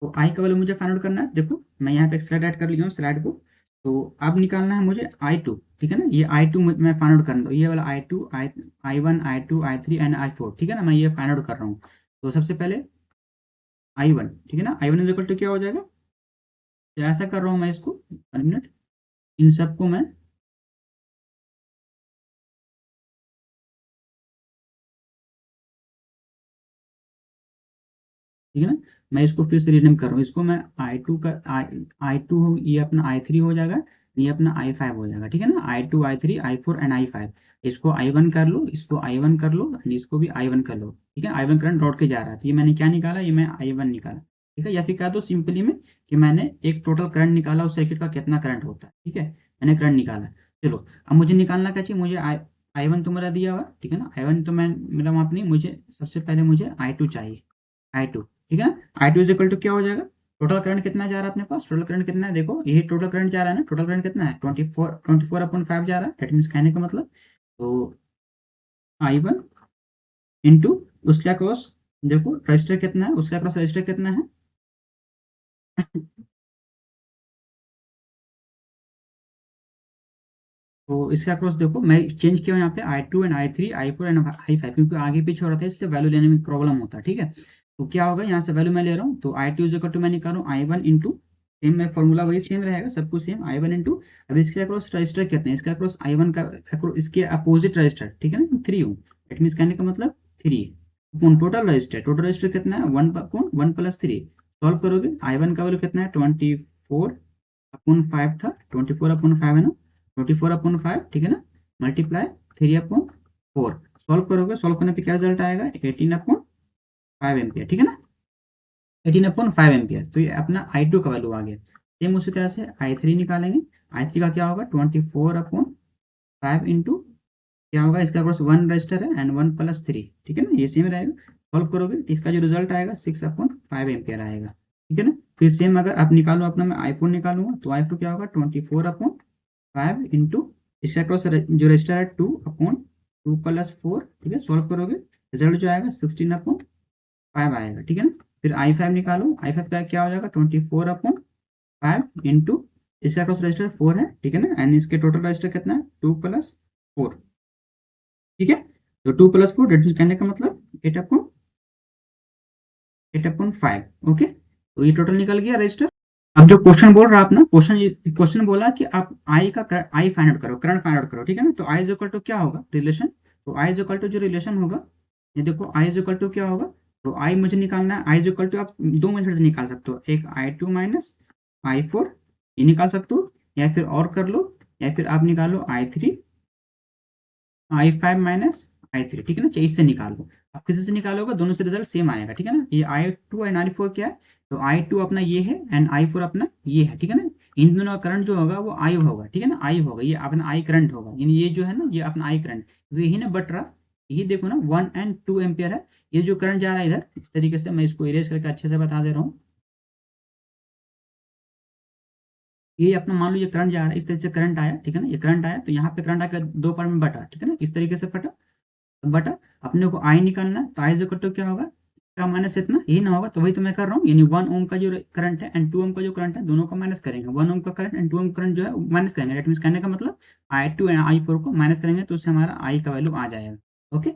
तो आई का वैल्यू मुझे फाइंड आउट करना है, देखो मैं यहाँ पे एक स्लाइड ऐड कर लिया हूँ स्लाइड को। तो अब निकालना है मुझे I2, ठीक है ना, ये I2 मैं फाइंड आउट करना, ये वाला I2, I1, I2, I3 and I4, ठीक है ना, मैं ये फाइंड आउट कर रहा हूँ। तो सबसे पहले I1, ठीक है ना, I1 इज इक्वल टू क्या हो जाएगा, तो ऐसा कर रहा हूँ मैं इसको, 1 मिनट, इन सबको मैं, ठीक है ना, मैं इसको फिर से रीनेम कर रहा हूँ, इसको मैं I2 का I2 हो, ये अपना I3 हो जाएगा, ये अपना I5 हो जाएगा, ठीक है ना, I2, I3, I4 and I5। इसको I1 कर लो, इसको I1 कर लो, एंड इसको भी I1 कर लो, ठीक है। I1 करंट लौट के जा रहा है, तो ये मैंने क्या निकाला, ये मैं I1 निकाला, ठीक है। या फिर कह दो सिंपली में कि मैंने एक टोटल करंट निकाला, उस सर्किट का कितना करंट होता है, ठीक है, मैंने करंट निकाला। चलो अब मुझे निकालना क्या चाहिए, मुझे I1 तो मेरा दिया हुआ, ठीक है ना, I1 तो मैं, मेरा वहाँ नहीं, मुझे सबसे पहले मुझे I2 चाहिए, I2, ठीक है ना। I2 इज इक्वल टू क्या हो जाएगा, टोटल करंट कितना जा रहा है अपने पास, टोटल करंट कितना है, देखो यही टोटल करंट जा रहा है ना, टोटल करंट कितना है 24 अपॉन 5 जा रहा है, दैट मीन्स कहने का मतलब, तो I1 इंटू उसके अक्रॉस, देखो रजिस्टर कितना है, उसके अक्रॉस रजिस्टर कितना है तो इसके अक्रॉस देखो मैं चेंज किया हूँ यहाँ पे I2 and I3, I4 and I5, क्योंकि आगे पीछे हो रहा था इसलिए वैल्यू लेने में प्रॉब्लम होता है, ठीक है। तो क्या होगा, यहाँ से वैल्यू मैं ले रहा हूँ, तो I2 इज इक्वल टू मैं निकालूँ I1 इंटू, सेम में फॉर्मूला वही सेम रहेगा, सब कुछ सेम, I1 इंटू, अब इसके अक्रॉस रजिस्टर कितने हैं, इसके अक्रॉस I1 का इसके अपोजिट रजिस्टर, ठीक है ना, 3 ओम, दैट मीन्स कहने का मतलब 3 टोटल रजिस्टर, टोटल रजिस्टर कितना है 1 प्लस 3। सॉल्व करोगे I1 का वैल्यू कितना है 24/5 था, 24/5 है ना, 24/5, ठीक है ना, मल्टीप्लाई 3/4। सॉल्व करोगे, सॉल्व करने पे क्या रिजल्ट आएगा 18/5 एम्पियर, ठीक है ना, 18/5 एम्पियर। तो ये अपना I2 का वैल्यू आ गया। सेम उसी तरह से I3 निकालेंगे, I3 का क्या होगा 24/5 इंटू क्या होगा, इसका अक्रॉस 1 रजिस्टर है एंड 1 प्लस 3, ठीक है ना, ये सेम रहेगा। सॉल्व करोगे तो इसका जो रिजल्ट आएगा 6/5 एम्पियर आएगा, ठीक है ना। फिर सेम अगर आप निकालो अपना, मैं I4 निकालूंगा, तो I4 क्या होगा 24/5 इंटू इसका क्रॉस जो रजिस्टर है 2/2 प्लस 4, ठीक है। सॉल्व करोगे रिजल्ट जो आएगा 16/5 आएगा, ठीक है ना। फिर I5 निकालो, I5 का क्या हो जाएगा 24/5 इंटू इसका क्रॉस रजिस्टर 4 है, ठीक है ना, एंड इसके टोटल रजिस्टर कितना है 2 प्लस 4, ठीक है। तो 2 प्लस 4 दैट मीन्स कहने का मतलब 8/5, ओके। तो ये टोटल निकल गया रजिस्टर। अब जो क्वेश्चन बोल रहा है अपना, क्वेश्चन बोला कि आप आई का आई फाइंड आउट करो, करंट फाइंड आउट करो, ठीक है ना। तो आई इज इक्वल टू क्या होगा रिलेशन, तो आई इज इक्वल टू जो रिलेशन होगा, ये देखो आई इज इक्वल टू क्या होगा, तो आई मुझे निकालना है, आई इज इक्वल टू आप दो मेथड से निकाल सकते हो, एक I2 माइनस I4 ये निकाल सकते हो, या फिर और कर लो, या फिर आप निकालो I3 I5 माइनस I3, ठीक है ना, चाहिए इससे निकाल लो। आप किसी से निकालोगे दोनों से रिजल्ट सेम आएगा, ठीक है ना। ये I2 एंड I4 क्या है, तो I2 अपना ये है एंड I4 अपना ये है, ठीक है ना। इन दोनों का करंट जो होगा वो I होगा, ठीक है ना, I होगा, ये अपना I करंट होगा, यानी ये जो है ना ये अपना I करंट, तो यही ना बट रहा, ये देखो ना 1 एंड 2 एम्पियर है, ये जो करंट जा रहा है इधर, इस तरीके से मैं इसको इरेज करके अच्छे से बता दे रहा हूँ, ये अपना मान लो ये करंट जा रहा है, इस तरीके से करंट आया, ठीक है ना, ये करंट आया तो यहाँ पे करंट आकर दो पार्ट में बटा, ठीक है ना, इस तरीके से बटा बटा अपने को आई निकालना है, तो आई इक्वल टू क्या होगा, का माइनस इतना, यही ना होगा, तो वही तो मैं कर रहा हूँ, यानी 1 ओम का जो करंट है एंड 2 ओम का जो करंट है, दोनों का माइनस करेंगे, 1 ओम का करंट एंड 2 ओम करंट जो है माइनस करेंगे, डेट मीन्स कहने का मतलब I2 एंड I4 को माइनस करेंगे तो उससे हमारा आई का वैल्यू आ जाएगा। ओके,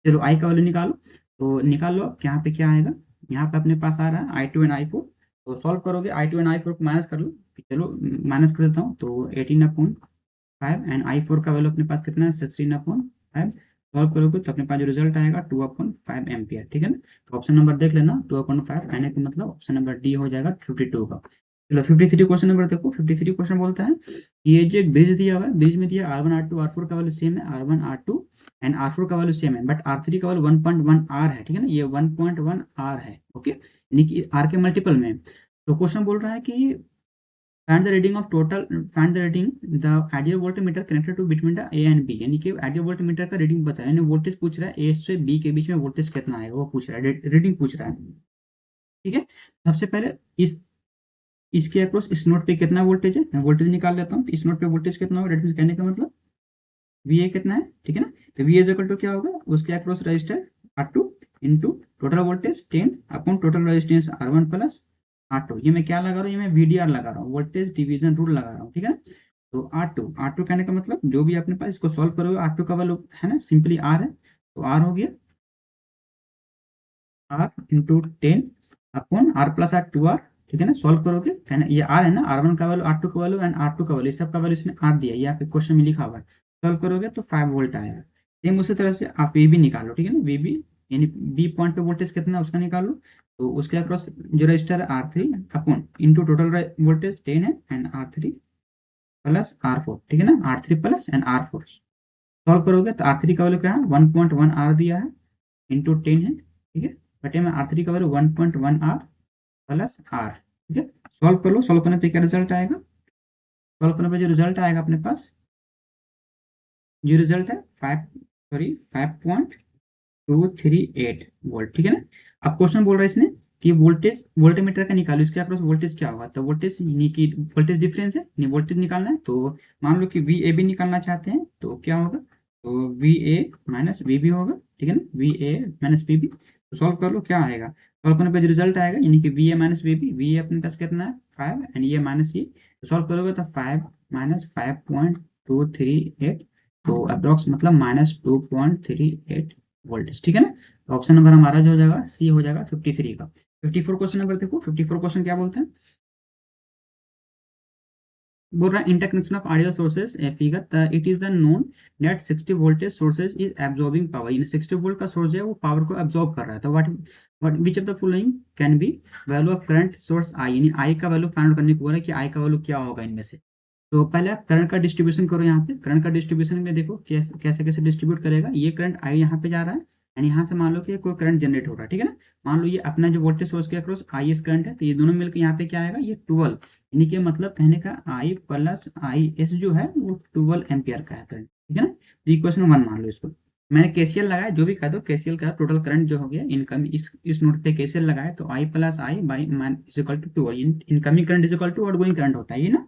चलो आई का वैल्यू निकालो, तो निकाल लो, अब यहाँ पे क्या आएगा, यहाँ पे अपने पास आ रहा है I2 एंड I4, तो सॉल्व करोगे I2 एंड I4 को माइनस कर लो, चलो माइनस कर देता हूँ, तो 18/5 एंड I4 का वैल्यू अपने पास कितना है, 16/5, सॉल्व करोगे तो अपने पास जो रिजल्ट आएगा 2/5 एम्पियर, ठीक है ना। तो ऑप्शन नंबर देख लेना, 2/5 आने का मतलब ऑप्शन नंबर डी हो जाएगा 52 का। चलो 53 क्वेश्चन नंबर देखो, 53 क्वेश्चन बोलता है ये जो एक ब्रिज दिया हुआ है, ब्रिज में दिया R1 R2 R4 का वैल्यू सेम है, R1 R2 एंड R4 का वैल्यू सेम है, बट R3 का वैल्यू 1.1 R है, ठीक है ना, ये 1.1 R है, ओके, यानी कि R के मल्टीपल में। तो क्वेश्चन बोल रहा है कि find the reading of total, find the reading the ideal voltmeter connected to between the A and B, यानी कि आइडियल वोल्टमीटर का रीडिंग बताया, यानी वोल्टेज पूछ रहा है A से B के बीच में वोल्टेज कितना आएगा वो पूछ रहा है, रीडिंग पूछ रहा है, ठीक है। सबसे पहले इसके अक्रॉस इस नोड पे कितना वोल्टेज है, मैं वोल्टेज निकाल लेता हूँ, तो इस नोड पे वोल्टेज कितना होगा, डेट मीन्स कहने का मतलब VA कितना है, ठीक है ना, तो VA इज इक्वल टू क्या होगा, उसके across register R2 into total voltage 10 upon total resistance R1 plus R2, ये मैं क्या लगा रहा हूँ, ये मैं VDR लगा रहा हूँ, वोल्टेज डिवीजन रूल लगा रहा हूँ, ठीक है। तो R2 कहने का मतलब जो भी अपने पास इसको सॉल्व करोगे, R2 का वैल्यू है ना सिंपली R है, तो R हो गया R into 10 upon R plus R 2R, ठीक है ना, सॉल्व करोगे कहना ये R है ना, R1 का वैल्यू R2 का वैल्यू एंड R2 का वैल्यू, सब का वैल्यू इसने R दिया, ये यहाँ पे क्वेश्चन में लिखा हुआ है, सॉल्व करोगे तो 5 वोल्ट आएगा। सेम उसी तरह से आप VB निकालो, ठीक है ना, VB यानी B पॉइंट पे वोल्टेज कितना है उसका निकाल लो, तो उसके अक्रॉस जो रजिस्टर है R3 upon into total voltage 10 है एंड R3 प्लस R4, ठीक है ना, R3 plus and R4 solve करोगे तो R3 का वैल्यू क्या है, 1.1 R दिया है इंटू 10 है, ठीक है, बटे में R3 का वैल्यू 1.1 R प्लस R, ठीक है, सॉल्व कर लो, सॉल्व करने पे क्या रिजल्ट आएगा, सॉल्व करने पे जो रिजल्ट आएगा अपने पास, जो रिजल्ट है 5.238 वोल्ट, ठीक है ना। अब क्वेश्चन बोल रहा है इसने कि वोल्टेज वोल्टमीटर का निकालो, इसके अक्रॉस वोल्टेज क्या होगा, तो वोल्टेज यानी कि वोल्टेज डिफरेंस है, नहीं वोल्टेज निकालना है, तो मान लो कि VAB निकालना चाहते हैं तो क्या होगा, तो VA माइनस VB होगा, ठीक है ना, VA माइनस VB, तो सॉल्व कर लो क्या आएगा, सॉल्व करने पे जो रिजल्ट आएगा यानी कि VA माइनस VB, VA अपने पास कितना है 5 एंड ये माइनस ये, तो सॉल्व करोगे तो 5 माइनस 5.238, तो अप्रोक्स मतलब -2.38 वोल्टेज, ठीक है ना। तो ऑप्शन नंबर हमारा जो हो जाएगा सी हो जाएगा 53 का। 54 क्वेश्चन नंबर देखो, 54 क्वेश्चन क्या बोलते हैं, बोल रहा है interconnection of ideal sources figure it is the known net 60 voltage sources is absorbing power, यानी 60 वोल्ट का सोर्स है वो पावर को एब्जॉर्ब कर रहा है, तो what which of the following can be value of current source I, यानी आई का वैल्यू फाइंड आउट करने को बोल रहा है कि आई का वैल्यू क्या होगा इनमें से। तो पहले आप करंट का डिस्ट्रीब्यूशन करो, यहाँ पे करंट का डिस्ट्रीब्यूशन में देखो कैसे कैसे कैसे डिस्ट्रीब्यूट करेगा, ये करंट आई यहाँ पे जा रहा है एंड यहाँ से मान लो कि कोई करंट जनरेट हो रहा है, ठीक है ना, मान लो ये अपना जो वोल्टेज सोर्स के अक्रॉस आई एस करंट है, तो ये दोनों मिलकर यहाँ पे क्या आएगा, ये 12, यानी कि मतलब कहने का आई प्लस आई एस जो है वो 12 एम्पियर का है करंट, ठीक है ना। तो इक्वेशन 1 मान लो इसको, मैंने केसीएल लगाया, जो भी कह दो केसीएल का टोटल करंट जो हो गया इनकम इस नोड पे केसीएल लगाया, तो आई प्लस आई बाई मान is equal to 12, incoming current is equal to outgoing current होता है ये ना,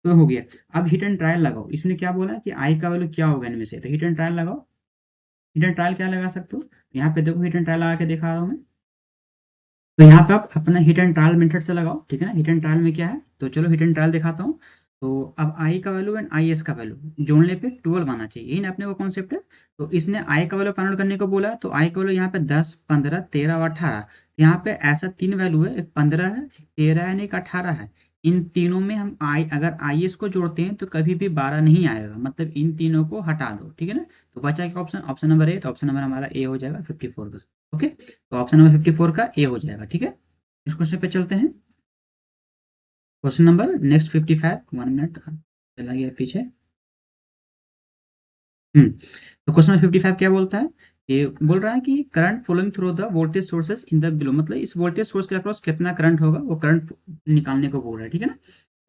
तो हो गया। अब हिट एंड ट्रायल लगाओ, इसने क्या बोला कि आई का वैल्यू क्या होगा इनमें से, तो हिट एंड ट्रायल लगाओ, हिट एंड ट्रायल क्या लगा सकते हो, यहाँ पे देखो हिट एंड ट्रायल लगा के दिखा रहा हूँ मैं, तो यहाँ पे आप अपना हिट एंड ट्रायल मेथड से लगाओ, ठीक है ना, हिट एंड ट्रायल में क्या है, तो चलो हिट एंड ट्रायल दिखाता हूँ। तो अब आई का वैल्यू एंड आई एस का वैल्यू जोड़ने पे 12 आना चाहिए, यही ना अपने को कॉन्सेप्ट है। तो इसने आई का वैल्यू फाइंड आउट करने को बोला, तो आई का वैल्यू यहाँ पे 10 15 13 और 18, यहाँ पे ऐसा 3 वैल्यू है, एक 15 है, एक 13 है, एक 18 है, इन तीनों में हम आई अगर आई एस को जोड़ते हैं तो कभी भी 12 नहीं आएगा, मतलब इन तीनों को हटा दो, ठीक है ना। तो बचा एक ऑप्शन, ऑप्शन नंबर ए, तो ऑप्शन नंबर हमारा ए हो जाएगा 54 का, ओके, तो ऑप्शन नंबर 54 का ए हो जाएगा, ठीक है। इस क्वेश्चन पे चलते हैं, क्वेश्चन नंबर नेक्स्ट 55, 1 मिनट चला गया पीछे। तो क्वेश्चन नंबर 55 क्या बोलता है, ये बोल रहा है कि current flowing through the voltage sources in the below, मतलब इस वोल्टेज सोर्स के अक्रॉस कितना करंट होगा वो करंट निकालने को बोल रहा है, ठीक है ना।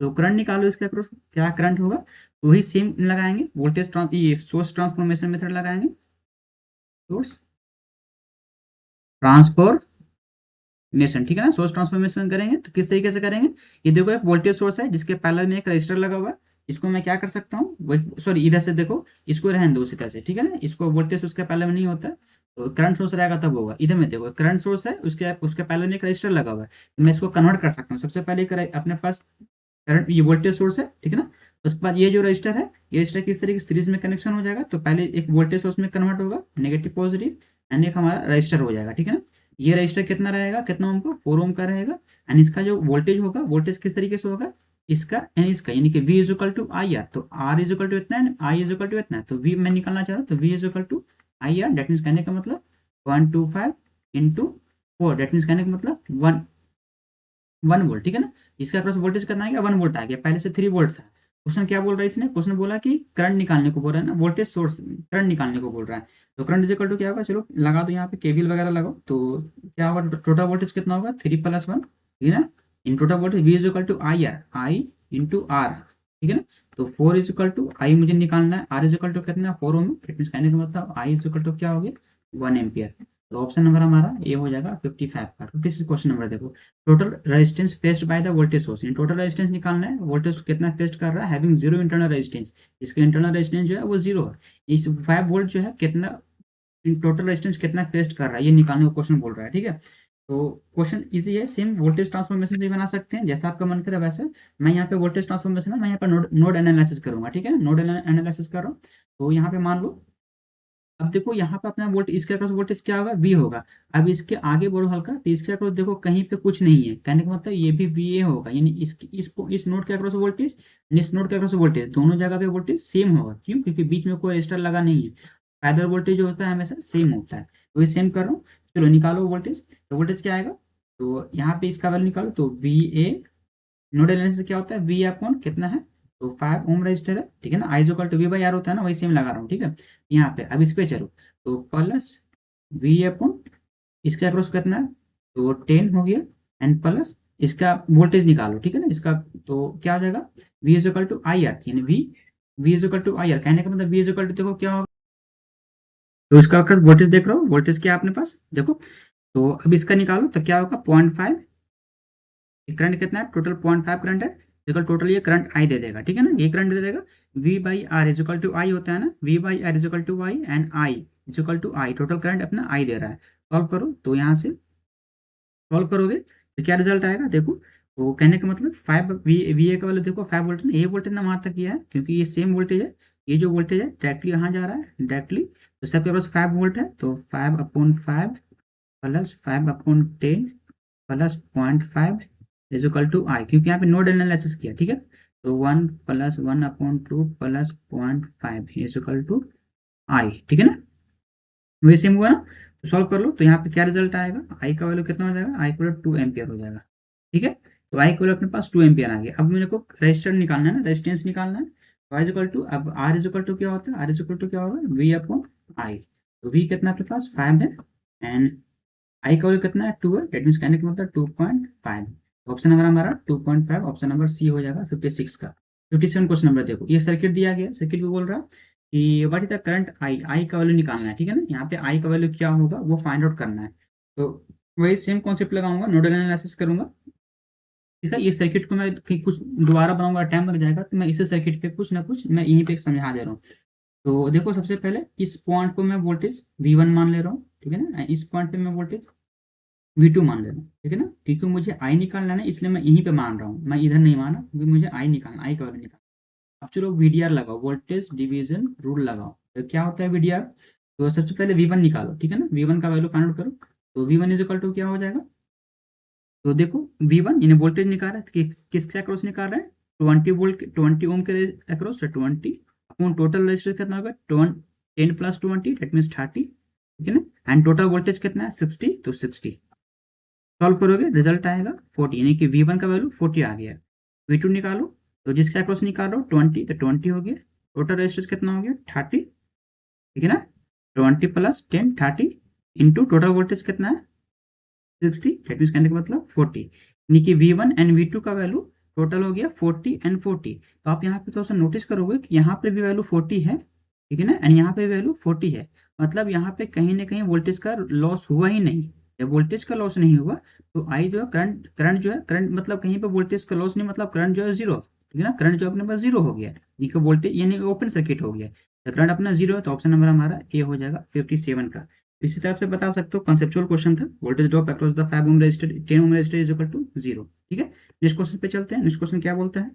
तो करंट निकालो, इसके अक्रॉस क्या करंट होगा, तो वही सेम लगाएंगे, वोल्टेज ये सोर्स ट्रांसफॉर्मेशन मेथड लगाएंगे, सोर्स ट्रांसफॉर मेसन, ठीक है ना। सोर्स ट्रांसफॉर्मेशन करेंगे तो किस तरीके से करेंगे, ये देखो एक वोल्टेज सोर्स है जिसके पैरेलल में एक रजिस्टर लगा हुआ है, इसको मैं क्या कर सकता हूँ, सॉरी इधर से देखो, इसको रहने दो उसी तरह से, ठीक है ना। इसको वोल्टेज सोर्स के पैरेलल में नहीं होता, तो करंट सोर्स रहेगा तब होगा। इधर में देखो करंट सोर्स है, उसके उसके पैरेलल में एक रजिस्टर लगा हुआ है, तो मैं इसको कन्वर्ट कर सकता हूँ। सबसे पहले अपने पास करंट, ये वोल्टेज सोर्स है, ठीक है ना। उसके बाद ये जो रजिस्टर है, ये रजिस्टर किस तरीके से सीरीज में कनेक्शन हो जाएगा, तो पहले एक वोल्टेज सोर्स में कन्वर्ट होगा, नेगेटिव पॉजिटिव, एंड एक हमारा रजिस्टर हो जाएगा, ठीक है ना। ये रजिस्टर कितना रहेगा, कितना ओम का, 4 ओम का रहेगा। एंड इसका जो वोल्टेज होगा, वोल्टेज किस तरीके से होगा, इसका एंड इसका, यानी कि V is equal to I R. तो R इज इक्वल टू इतना है, आई इज इक्वल टू इतना है, तो V मैं निकालना चाह रहा हूँ, तो V is equal to I R, that means कहने का मतलब 125 इंटू 4, डेट मीन्स कहने का मतलब 1 वोल्ट, ठीक है ना। इसका अक्रॉस वोल्टेज कितना आ गया, 1 वोल्ट आ गया, पहले से 3 वोल्ट था। क्वेश्चन क्या बोल रहा है इसने, क्वेश्चन बोला कि करंट निकालने को बोल रहा है ना, वोल्टेज सोर्स करंट निकालने को बोल रहा है। तो करंट इज इक्वल टू क्या होगा, चलो लगा दो यहाँ पे केवीएल वगैरह लगाओ, तो क्या होगा, टोटल वोल्टेज कितना होगा, 3+1, ठीक है ना, in total voltage V is equal to I R, I into R, ठीक है ना। तो 4 इज इक्वल टू आई मुझे निकालना है, R इज इक्वल टू कितना, 4 ओम, कहने का मतलब आई इज इक्वल टू क्या हो गया, 1 एम्पियर। तो ऑप्शन नंबर हमारा ये हो जाएगा 55 का। 56 क्वेश्चन नंबर देखो, total resistance faced by the voltage source, in total resistance निकालना है, वोल्टेज कितना फेस्ट कर रहा है, हैविंग जीरो इंटरनल रेजिस्टेंस, इसका इंटरनल रेजिस्टेंस जो है वो जीरो है। इस 5 वोल्ट जो है कितना टोटल रेजिस्टेंस कितना फेस्ट कर रहा है, ये निकालने को क्वेश्चन बोल रहा है, ठीक है। तो क्वेश्चन इजी है, सेम वोल्टेज ट्रांसफॉर्मेशन भी बना सकते हैं, जैसा आपका मन करे वैसे। मैं यहाँ पे वोल्टेज ट्रांसफॉर्मेशन है, मैं यहाँ पे नोड एनालिसिस करूंगा, ठीक है, नोड एनालिसिस कर रहा हूँ। तो यहाँ पे मान लो, अब देखो यहाँ पे अपना वोल्टेज, इसके अक्रॉस वोल्टेज क्या होगा, V होगा। अब इसके आगे बढ़ो हल्का, तो इसके अक्रॉस देखो कहीं पे कुछ नहीं है, कहने का मतलब ये भी VA होगा, यानी इस नोड के अक्रॉस वोल्टेज, इस नोड के अक्रॉस वोल्टेज, दोनों जगह पे वोल्टेज सेम होगा। क्यों, क्योंकि बीच में कोई रजिस्टर लगा नहीं है, पैरेलल वोल्टेज जो होता है हमेशा सेम होता है, तो ये सेम कर रहा हूँ। चलो निकालो वोल्टेज, तो वोल्टेज क्या आएगा, तो यहाँ पे इसका वैल्यू निकालो, तो VA, नोडल एनालिसिस क्या होता है, V अपॉन कितना है, तो 5 ओम रजिस्टर है, ठीक है ना, I is equal to V by R होता है ना, वही सेम लगा रहा हूँ, ठीक है। यहाँ पे अब इस पे चलो, तो प्लस V अपॉन इसके अक्रॉस कितना है, तो 10 हो गया, एंड प्लस इसका वोल्टेज निकालो, ठीक है ना, इसका तो क्या हो जाएगा, V is equal to I R, यानी V is equal to I R, कहने का मतलब V इज इक्वल टू देखो क्या होगा, तो इसका अक्रॉस वोल्टेज देख रहे हो, वोल्टेज क्या है अपने पास देखो, तो अब इसका निकालो, तो क्या होगा 0.5, करंट कितना है, टोटल 0.5 करंट है, देखो टोटल ये करंट आई दे देगा, ठीक है ना, ये करंट दे देगा। V by R is equal to I होता है ना, V by R is equal to I, and I is equal to I, total current अपना आई दे रहा है। सॉल्व करो, तो यहाँ से सॉल्व करोगे तो क्या रिजल्ट आएगा देखो, तो कहने का मतलब 5 वी ए का वैल्यू देखो 5 वोल्ट ना, ये वोल्टेज ना वहाँ तक किया है, क्योंकि ये सेम वोल्टेज है, ये जो वोल्टेज है डायरेक्टली यहाँ जा रहा है डायरेक्टली, तो सबके पास 5 वोल्ट है, तो 5/5 plus 5/10 plus 0.5 is equal to I, क्योंकि यहाँ पे नोड एनालिसिस किया, ठीक है। तो 1 plus 1/2 plus 0.5 is equal to I, ठीक है ना, वही सेम हुआ ना। तो सॉल्व कर लो, तो यहाँ पे क्या रिजल्ट आएगा, आई का वैल्यू कितना हो जाएगा, आई इक्वल 2 एम्पियर हो जाएगा, ठीक है। तो आई इक्वल अपने पास 2 एम्पियर आ गया। अब मेरे को रजिस्टर निकालना है ना, रेजिस्टेंस निकालना है, तो आई इक्वल टू, अब आर इज इक्वल टू क्या होता है, आर इज इक्वल टू क्या होगा, V अपॉन आई, तो V कितना अपने पास 5 है, एंड आई का वैल्यू कितना है 2 है, डेट मीन्स कहने का मतलब 2.5। ऑप्शन नंबर हमारा 2.5, ऑप्शन नंबर सी हो जाएगा 56 का। 57 क्वेश्चन नंबर देखो, ये सर्किट दिया गया, सर्किट भी बोल रहा है कि what is the current I, I का वैल्यू निकालना है, ठीक है ना, यहाँ पे आई का वैल्यू क्या होगा वो फाइंड आउट करना है। तो वही सेम कॉन्सेप्ट लगाऊंगा, नोडल एनालिसिस करूंगा, ठीक है। ये सर्किट को मैं कुछ दोबारा बनाऊंगा, टाइम लग जाएगा, तो मैं इसी सर्किट पे कुछ ना कुछ मैं यहीं पे समझा दे रहा हूँ। तो देखो सबसे पहले इस पॉइंट को मैं वोल्टेज V1 मान ले रहा हूँ, ठीक है ना, इस पॉइंट पे मैं वोल्टेज V2 मान ले रहा हूँ, ठीक है ना, क्योंकि मुझे आई निकालना है, इसलिए मैं यहीं पे मान रहा हूँ, मैं इधर नहीं माना, क्योंकि मुझे आई निकालना, आई का वैल्यू निकालना। अब चलो VDR लगाओ, वोल्टेज डिवीजन रूल लगाओ, तो क्या होता है VDR, तो सबसे पहले V1 निकालो, ठीक है ना, V1 का वैल्यू फाइंड आउट करो, तो V1 इज इक्वल टू क्या हो जाएगा, तो देखो V1 इन्हें वोल्टेज निकाल रहा है, किसके अक्रॉस निकाल रहे हैं, 20 वोल्ट 20 ओम के अक्रॉस, 20 अपॉन टोटल रेजिस्टेंस कितना होगा, 10 प्लस 20 दैट मीन्स 30, ठीक है ना, एंड टोटल वोल्टेज कितना है 60, तो 60 सॉल्व करोगे रिजल्ट आएगा 40, यानी कि V1 का वैल्यू 40 आ गया। V2 निकालो, तो जिसके अक्रॉस निकाल रहे हो 20, तो 20 हो गया, टोटल रेजिस्टेंस कितना हो गया 30, ठीक है ना, 20 प्लस 10 30 इंटू टोटल वोल्टेज कितना है 60, दैट मीन्स कहने का मतलब 40, यानी कि V1 एंड V2 का वैल्यू टोटल हो गया 40 एंड 40। तो आप यहाँ पे थोड़ा सा नोटिस करोगे कि यहाँ पे भी वैल्यू 40 है, ठीक है ना, एंड यहाँ पे वैल्यू 40 है, मतलब यहाँ पे कहीं ना कहीं वोल्टेज का लॉस हुआ ही नहीं, जब वोल्टेज का लॉस नहीं हुआ तो आई जो है करंट जो है, करंट मतलब कहीं पे वोल्टेज का लॉस नहीं, मतलब करंट जो है जीरो, ठीक है ना, करंट जो अपने पास जीरो हो गया, यानी कि वोल्टेज यानी ओपन सर्किट हो गया, तो करंट अपना जीरो है, तो ऑप्शन नंबर हमारा ए हो जाएगा 57 का। इसी तरह से बता सकते हो, कंसेप्चुअल क्वेश्चन था, voltage drop across the 5 ohm resistor 10 ohm resistor is equal to 0, ठीक है। नेक्स्ट क्वेश्चन पे चलते हैं। नेक्स्ट क्वेश्चन क्या बोलता है,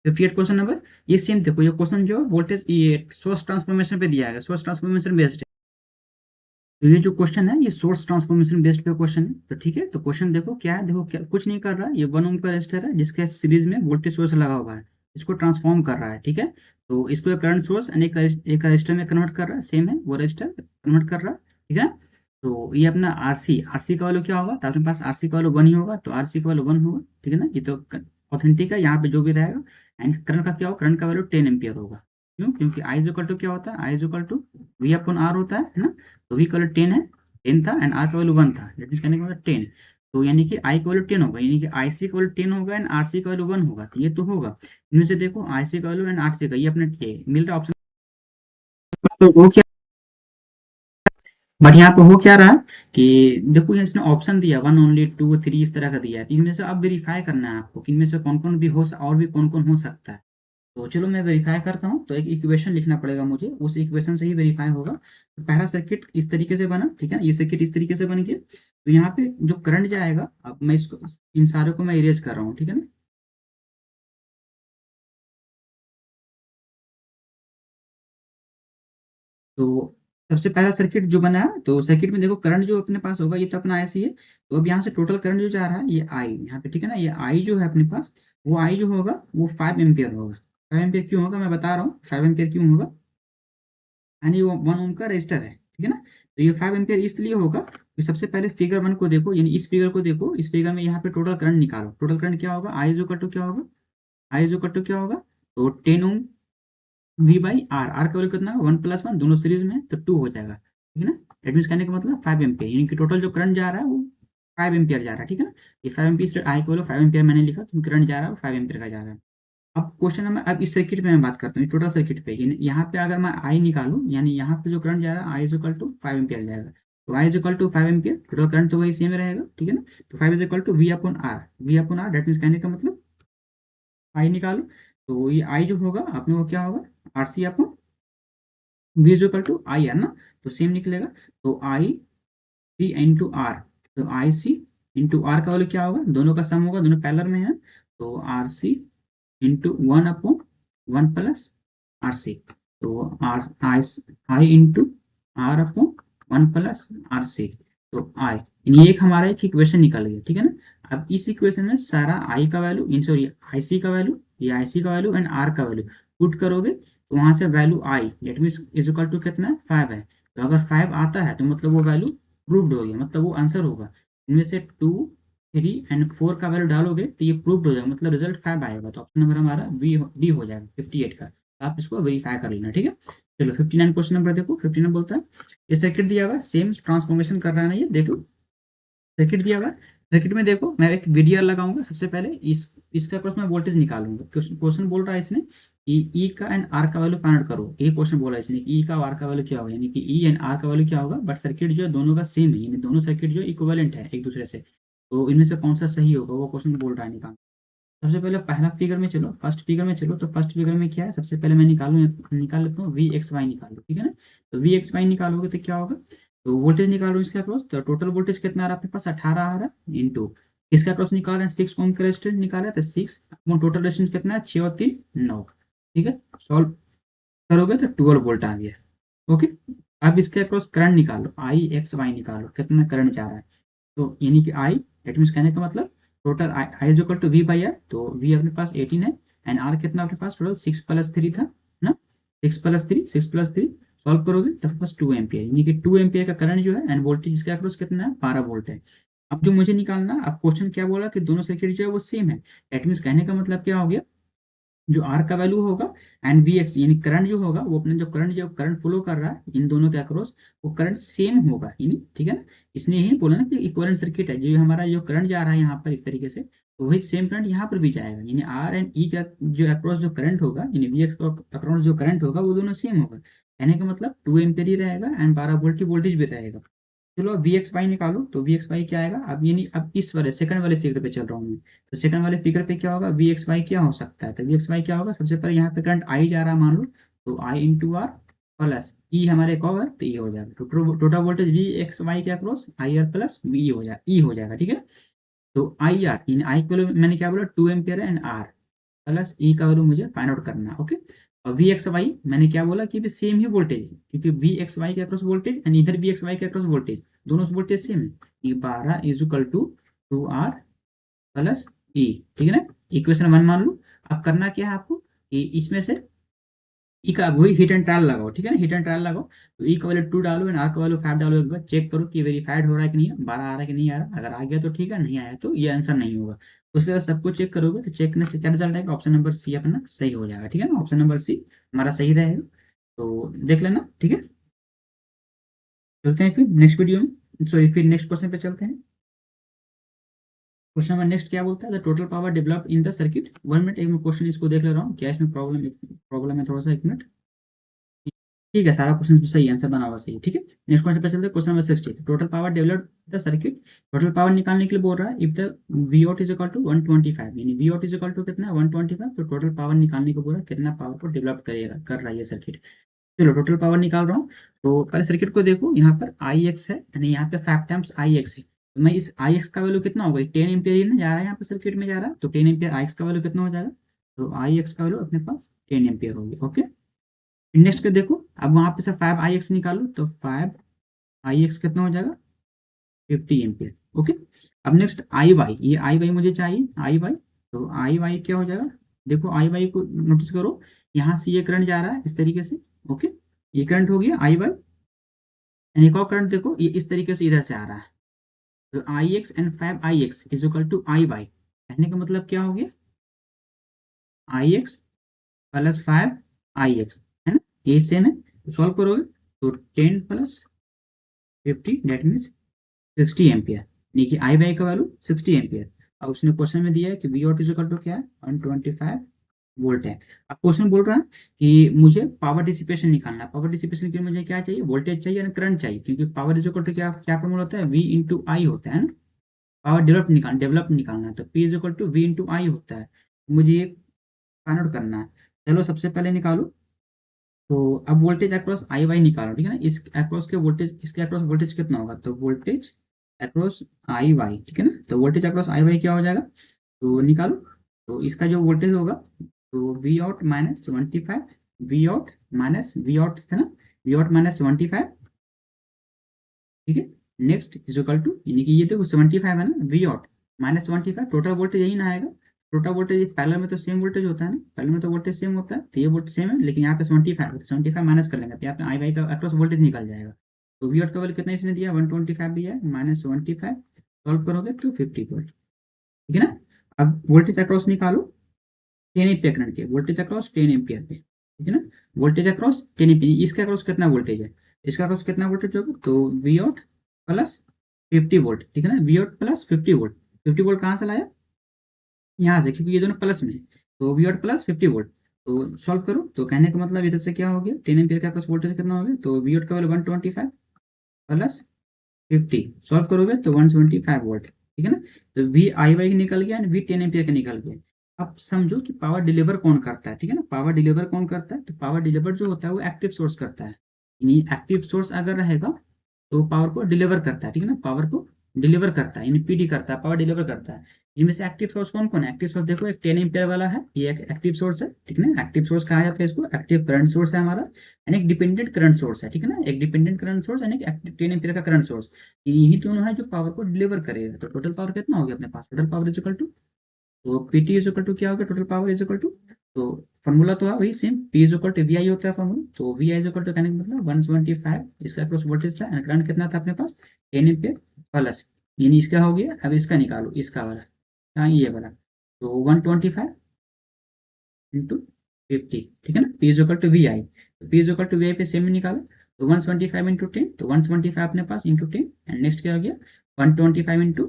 58 क्वेश्चन नंबर। ये सेम देखो, ये क्वेश्चन जो वोल्टेज ये सोर्स ट्रांसफॉर्मेशन पे दिया है, सोर्स ट्रांसफॉर्मेशन बेस्ड है। तो ये जो क्वेश्चन है ये सोर्स ट्रांसफॉर्मेशन बेस्ड पे क्वेश्चन है, तो ठीक है। तो क्वेश्चन देखो क्या है, देखो क्या कुछ नहीं कर रहा है, ये 1 ओम का रेजिस्टर है जिसके सीरीज में वोल्टेज सोर्स लगा हुआ है, इसको ट्रांसफॉर्म कर रहा है, ठीक है। तो इसको करंट सोर्स एक रजिस्टर में कन्वर्ट कर रहा है, सेम है वो रजिस्टर कन्वर्ट कर रहा है, ठीक है। तो ये अपना आरसी का वैल्यू क्या होगा, तो अपने पास आरसी का वैल्यू 1 ही होगा, तो आरसी का वैल्यू 1 होगा, ठीक है ना। ये तो ऑथेंटिक है, यहाँ पे जो भी रहेगा। एंड करंट का क्या होगा, करंट का वैल्यू 10 एम्पियर होगा। क्यों, क्योंकि आई इज इक्वल टू क्या होता है, I is equal to V upon R होता है ना। तो वी का वैल्यू 10 है, 10 था, एंड आर का वैल्यू 1 था, दैट मींस कहने का मतलब 10। तो यानी कि आई का वैल्यू 10 होगा, यानी कि आई सी का वैल्यू 10 होगा एंड आर सी का वैल्यू 1 होगा, तो ये तो होगा। इनमें से देखो आई सी का वैल्यू एंड आर सी का, ये अपने ये मिल रहा ऑप्शन। तो वो क्या, बट यहाँ पे हो क्या रहा है कि देखो यहाँ इसने ऑप्शन दिया 1 ओनली 2 3 इस तरह का दिया है, तो इनमें से अब वेरीफाई करना है आपको कि इनमें से कौन कौन भी और भी कौन कौन हो सकता है। तो चलो मैं वेरीफाई करता हूँ, तो एक इक्वेशन लिखना पड़ेगा मुझे, उस इक्वेशन से ही वेरीफाई होगा। तो पहला सर्किट इस तरीके से बना, ठीक है, ये सर्किट इस तरीके से बन गया। तो यहाँ पे जो करंट जाएगा, अब मैं इसको इन सारों को मैं इरेज कर रहा हूँ, ठीक है ना। तो सबसे पहला सर्किट जो बना है, तो सर्किट में देखो करंट जो अपने पास होगा ये तो अपना ऐसे ही है। तो अब यहाँ से टोटल करंट जो जा रहा है ये आई यहाँ पे, ठीक है ना, ये आई जो है अपने पास, वो आई जो होगा वो 5 एम्पियर होगा। 5 एम्पियर क्यों होगा मैं बता रहा हूँ, 5 एम्पियर क्यों होगा, यानी वो 1 ओम का रजिस्टर है, ठीक है ना। तो ये 5 एम्पियर इसलिए होगा कि सबसे पहले फिगर 1 को देखो, यानी इस फिगर को देखो, इस फिगर में यहाँ पे टोटल करंट निकालो, टोटल करंट क्या होगा, आई इज इक्वल टू क्या होगा, आई इज इक्वल टू क्या होगा, तो 10 ओम वी बाई आर, आर का वैल्यू कितना है 1 + 1, दोनों सीरीज में है, तो 2 हो जाएगा, ठीक है ना। एट मीन्स कहने का मतलब 5 एम्पियर, यानी कि टोटल जो करंट जा रहा है वो 5 एम्पियर जा रहा है, ठीक है ना। ये 5 एम्पियर आई का वैल्यू 5 एम्पियर मैंने लिखा, तो करंट जा रहा है 5 एम्पियर का जा रहा है। अब क्वेश्चन नंबर, अब इस सर्किट पे मैं बात करता हूँ, टोटल सर्किट पे, यहाँ पे अगर मैं आई निकालूं, यानी यहाँ पे जो करंट जा रहा है I is equal to 5 ampere जाएगा। तो I is equal to 5 ampere, total current तो वही सेम रहेगा, ठीक है ना। तो 5 is equal to V upon R, V upon R, that means कहने का मतलब आई निकालो। तो ये आई जो होगा अपने वो क्या होगा, R C upon V is equal to I R ना, तो सेम निकलेगा। तो आई सी इंटू आर, तो आई सी इंटू आर का वैल्यू क्या होगा, दोनों का सम होगा, दोनों पैरेलल में है, तो R C into 1 upon 1 plus R C. तो R I I into R upon 1 plus R C, तो आई, ये एक हमारा एक इक्वेशन निकल गया, ठीक है ना। अब इस इक्वेशन में सारा आई का value, in sorry I C का वैल्यू, ये आई सी का वैल्यू एंड आर का वैल्यू पुट करोगे, तो वहां से वैल्यू आई that means is equal to कितना है 5 है। तो अगर 5 आता है तो मतलब वो वैल्यू प्रूव्ड हो गया, मतलब वो आंसर होगा। इनमें से 2 3 एंड 4 का वैल्यू डालोगे तो ये प्रूव्ड हो जाएगा, मतलब रिजल्ट 5 आएगा, तो ऑप्शन नंबर हमारा डी हो जाएगा 58 का। तो आप इसको वेरीफाई कर लेना, ठीक है। चलो 59 क्वेश्चन नंबर देखो, 59 बोलता है ये सर्किट दिया हुआ है, सेम ट्रांसफॉर्मेशन कर रहा है ना, ये देखो सर्किट दिया हुआ है। सर्किट में देखो मैं एक वीडीआर लगाऊंगा, सबसे पहले इसका क्रॉस में वोल्टेज निकालूंगा। क्वेश्चन बोल रहा है इसने कि ई का एंड आर का वैल्यू फाइंड आउट करो, ये क्वेश्चन बोला है इसने कि ई का और आर का वैल्यू क्या होगा, यानी कि ई एंड आर का वैल्यू क्या होगा, बट सर्किट जो है दोनों का सेम है, यानी दोनों सर्किट जो इक्विवेलेंट है एक दूसरे से। तो इनमें से कौन सा सही होगा वो क्वेश्चन बोल रहा है निकाल। सबसे पहले पहला फिगर में चलो, फर्स्ट फिगर में चलो, तो फर्स्ट फिगर में क्या है, सबसे पहले मैं निकाल लेता हूँ वी एक्स वाई निकालो, ठीक है ना। तो वी एक्स वाई निकालोगे तो क्या होगा, तो वोल्टेज निकालो इसका क्रॉस, तो टोटल वोल्टेज कितना आ रहा है आपके पास 18 आ रहा है, इंटू इसका क्रॉस निकाल रहे हैं 6 ओम का रेजिस्टेंस निकाल रहे हैं, तो 6 टोटल रेजिस्टेंस कितना है 6 और 3 9, ठीक है। सॉल्व करोगे तो 12 वोल्ट आ गया, ओके। अब इसके अक्रॉस करंट निकालो, आई एक्स वाई निकालो, कितना करंट जा रहा है, तो यानी कि आई दैट मीन्स कहने का मतलब total I is equal to V by R, तो वी अपने पास 18 है, एंड आर कितना अपने पास टोटल 6 + 3 था ना, 6 + 3 सॉल्व करोगे तो अपने पास 2 एम्पियर, यानी कि 2 एम्पियर का करंट जो है एंड वोल्टेज इसके अक्रॉस कितना है 12 वोल्ट है। अब जो मुझे निकालना, अब क्वेश्चन क्या बोला कि दोनों सर्किट जो है वो सेम है, दैट मीन्स कहने का मतलब क्या हो गया, जो आर का वैल्यू होगा एंड वी एक्स यानी करंट जो होगा वो अपने जो करंट फ्लो कर रहा है इन दोनों के अक्रॉस, वो करंट सेम होगा, यानी ठीक है ना। इसने ही बोला ना कि इक्विवेलेंट सर्किट है, जो हमारा जो करंट जा रहा है यहाँ पर इस तरीके से, तो वही सेम करंट यहाँ पर भी जाएगा, यानी आर एंड ई का जो अक्रॉस जो करंट होगा, यानी वी एक्स का अक्रॉस जो करंट होगा वो दोनों सेम होगा, कहने का मतलब 2 एम्पियर ही रहेगा एंड 12 वोल्ट की वोल्टेज भी रहेगा। चलो वी एक्स वाई निकालो, तो वी एक्स वाई क्या आएगा, अब यानी अब इस वाले सेकंड वाले फिगर पे चल रहा हूँ मैं, तो सेकंड वाले फिगर पे क्या होगा, वी एक्स वाई क्या हो सकता है, तो वी एक्स वाई क्या होगा, सबसे पहले यहाँ पे करंट आई जा रहा है मान लो, तो I into R plus E हमारे कॉ है, तो ई हो जाएगा total voltage V X Y के across I R plus V हो जाएगा, ई हो जाएगा, ठीक है। तो आई आर इन आई को मैंने क्या बोला 2 एम्पियर एंड आर प्लस ई का वैल्यू मुझे फाइंड आउट करना है, ओके। और वी एक्स वाई मैंने क्या बोला कि भी सेम ही वोल्टेज है, क्योंकि वी एक्स वाई के अक्रॉस वोल्टेज एंड इधर वी एक्स वाई के अक्रॉस वोल्टेज, दोनों वोल्टेज सेम है, ये 12 is equal to 2R plus E, ठीक है ना। इक्वेशन 1 मान लो। अब करना क्या है आपको कि इसमें से ई का वही हिट एंड ट्रायल लगाओ, ठीक है ना, हिट एंड ट्रायल लगाओ, तो ई का वैल्यू 2 डालो एंड आर का वैल्यू 5 डालो, एक बार चेक करो कि वेरीफाइड हो रहा है कि नहीं, 12 आ रहा है कि नहीं आ रहा, अगर आ गया तो ठीक है, नहीं आया तो ये आंसर नहीं होगा। उसके बाद सबको चेक करोगे तो चेक करने से क्या रिजल्ट आएगा, ऑप्शन नंबर सी अपना सही हो जाएगा, ठीक है ना, ऑप्शन नंबर सी हमारा सही रहेगा, तो देख लेना, ठीक है। चलते हैं फिर नेक्स्ट वीडियो में, सॉरी फिर नेक्स्ट क्वेश्चन पे चलते हैं। क्वेश्चन नंबर नेक्स्ट क्या बोलता है, the total power develop in the circuit, 1 minute एक मैं क्वेश्चन इसको देख ले रहा हूँ, क्या इसमें प्रॉब्लम है थोड़ा सा, 1 मिनट। ठीक है, सारा क्वेश्चन सही, आंसर बना हुआ सही है, ठीक है। नेक्स्ट क्वेश्चन पे चलते हैं, question number 60, total power developed the circuit, total power निकालने के लिए बोल रहा है, if the V out is equal to 125, यानी V out is equal to कितना 125, तो टोटल पावर निकालने को बोल रहा है, कितना पावर को डेवलप करेगा कर रहा है ये सर्किट। चलो टोटल पावर निकाल रहा हूँ, तो पहले सर्किट को देखो, यहाँ पर आई एक्स है यानी यहाँ पे 5 टाइम्स आई एक्स है, तो मैं इस आई एक्स का वैल्यू कितना होगा, 10 एम्पियर ही ना जा रहा है यहाँ पे सर्किट में जा रहा है, तो 10 एम्पियर आई एक्स का वैल्यू कितना हो जाएगा, तो आई एक्स का वैल्यू अपने पास 10 एम्पियर होगी, ओके। नेक्स्ट के देखो, अब वहां पे से 5 आई एक्स निकालो, तो 5 आई एक्स कितना हो जाएगा 50 एम्पियर, ओके। अब नेक्स्ट आई वाई, ये आई वाई मुझे चाहिए, आई वाई, तो आई वाई क्या हो जाएगा, देखो आई वाई को नोटिस करो, यहाँ से ये करंट जा रहा है इस तरीके से, ओके, ये करंट हो गया आई वाई, एक और करंट देखो ये इस तरीके से इधर से आ रहा है, तो I X and 5 I X is equal to I Y, कहने का मतलब क्या हो गया, I X plus 5 I X, है ना, ये सेम है, तो सॉल्व करोगे तो 10 प्लस 50 दैट मीन्स 60 एम्पियर, यानी कि आई वाई का वैल्यू 60 एम्पियर। अब उसने क्वेश्चन में दिया है कि V out is equal to क्या है 125 वोल्ट है। अब क्वेश्चन बोल रहा है कि मुझे पावर डिसिपेशन निकालना है, पावर डिसिपेशन के लिए मुझे क्या चाहिए, वोल्टेज चाहिए और करंट चाहिए, क्योंकि पावर इज इक्वल टू क्या क्या फॉर्मूला होता है, वी इंटू आई होता है ना, पावर डेवलप निकालना है, तो P is equal to V into I होता है, मुझे ये फाइंड आउट करना है। चलो सबसे पहले निकालो, तो अब वोल्टेज अक्रॉस आई वाई निकालो, ठीक है ना, इस अक्रॉस के वोल्टेज, इसके अक्रॉस वोल्टेज कितना होगा, तो वोल्टेज अक्रॉस आई वाई, ठीक है ना, तो वोल्टेज अक्रॉस आई वाई क्या हो जाएगा, तो निकालो, तो इसका जो वोल्टेज होगा, तो V out minus 75, V out minus V out है ना, वी आउट माइनस 75, ठीक है। नेक्स्ट इज इक्वल टू, यानी कि ये देखो 75 है ना, V out minus 75, total voltage यही ना आएगा, टोटल वोल्टेज पैरेलल में तो सेम वोल्टेज होता है ना, पैरेलल में तो वोल्टेज सेम होता है, तो ये वोल्टेज सेम है, लेकिन यहाँ पे 75 माइनस कर लेंगे, तो यहाँ पे आई वाई का अक्रॉस वोल्टेज निकल जाएगा, तो वी आउट का वैल्यू कितना इसने दिया 125 दिया है, माइनस 75 सॉल्व करोगे तो 50 वोल्ट, ठीक है ना। अब वोल्टेज अक्रॉस निकालो 10 एम्पियर करंट के, वोल्टेज अक्रॉस 10 एम्पियर पे, ठीक है ना, वोल्टेज अक्रॉस 10 एम्पियर, इसके अक्रॉस कितना वोल्टेज है, इसका अक्रॉस कितना वोल्टेज होगा, तो वी आउट प्लस 50 वोल्ट, ठीक है ना, V out plus 50 volt, 50 volt कहाँ से लाया, यहाँ से, क्योंकि ये दोनों प्लस में है, तो वी आउट प्लस 50 वोल्ट, तो सॉल्व करो, तो कहने का मतलब इधर से क्या हो गया 10 एम्पियर का अक्रॉस वोल्टेज कितना हो गया, तो वी आउट का वैल्यू 125 प्लस 50 सॉल्व करोगे तो 175 वोल्ट, ठीक है ना, तो वी आई वाई निकल गया एंड वी 10 एम्पियर का निकल गया। अब समझो कि पावर डिलीवर कौन करता है, ठीक है ना, पावर डिलीवर कौन करता है, तो पावर डिलीवर जो होता है वो एक्टिव सोर्स करता है, यानी एक्टिव सोर्स अगर रहेगा तो पावर को डिलीवर करता है, ठीक है ना, पावर को डिलीवर करता है, यानी पीडी करता है, पावर डिलीवर करता है। इनमें से एक्टिव सोर्स कौन कौन है, एक्टिव सोर्स देखो एक 10 एम्पियर वाला है, ये एक एक्टिव सोर्स है, ठीक है ना, एक्टिव सोर्स कहा जाता है इसको, एक्टिव करंट सोर्स है हमारा, एंड एक डिपेंडेंट करंट सोर्स है, ठीक है ना, एक डिपेंडेंट करंट सोर्स एंड एक 10 एम्पियर का करंट सोर्स, यही दोनों है जो पावर को डिलीवर करेगा। तो टोटल पावर कितना हो गया अपने पास, total power is equal to, तो पीटी इज इक्वल टू क्या होगा, total power is equal to, तो फॉर्मूला तो है वही same, P is equal to V I होता है फॉर्मूला, तो V I is equal to कहने का मतलब 125, इसका अक्रॉस वोल्टेज था एंड करंट कितना था अपने पास 10 एम्पियर प्लस, यानी इसका हो गया, अब इसका निकालो, इसका वाला हाँ ये वाला, तो 125 इंटू 50, ठीक है ना, P is equal to V I, तो P is equal to V I पे सेम ही निकालो, तो 175 इंटू 10, तो 175 अपने पास इंटू 10 एंड नेक्स्ट क्या हो गया 125 इंटू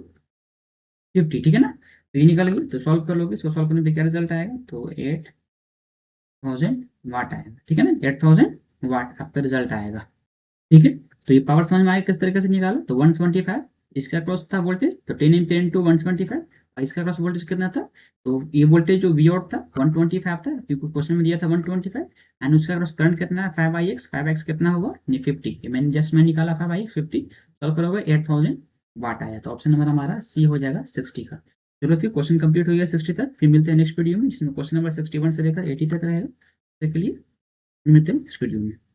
50, ठीक है ना, तो ये निकल गई, तो सॉल्व कर लोगे, इसको सॉल्व करने पे क्या रिजल्ट आएगा, तो 8000 वाट आएगा, ठीक है ना, 8000 वाट आपका रिजल्ट आएगा, ठीक है। तो ये पावर समझ में आया किस तरीके से निकाला। तो 125 इसका क्रॉस था वोल्टेज, तो 10 एम्पियर इंटू 125, और इसका क्रॉस वोल्टेज कितना था, तो ये वोल्टेज जो वी आउट था 125 था, क्योंकि क्वेश्चन में दिया था 125, एंड उसका क्रॉस करंट कितना है 5ix, 5x कितना होगा 50, मैंने जस्ट निकाला 5ix 50, सॉल्व करोगे 8000 वाट आया। तो ऑप्शन नंबर हमारा सी हो जाएगा 60 का। चलो फिर क्वेश्चन कंप्लीट हो गया 60 तक, फिर मिलते हैं नेक्स्ट वीडियो में जिसमें क्वेश्चन नंबर 61 से लेकर 80 तक रहेगा। के लिए मिलते हैं नेक्स्ट वीडियो में।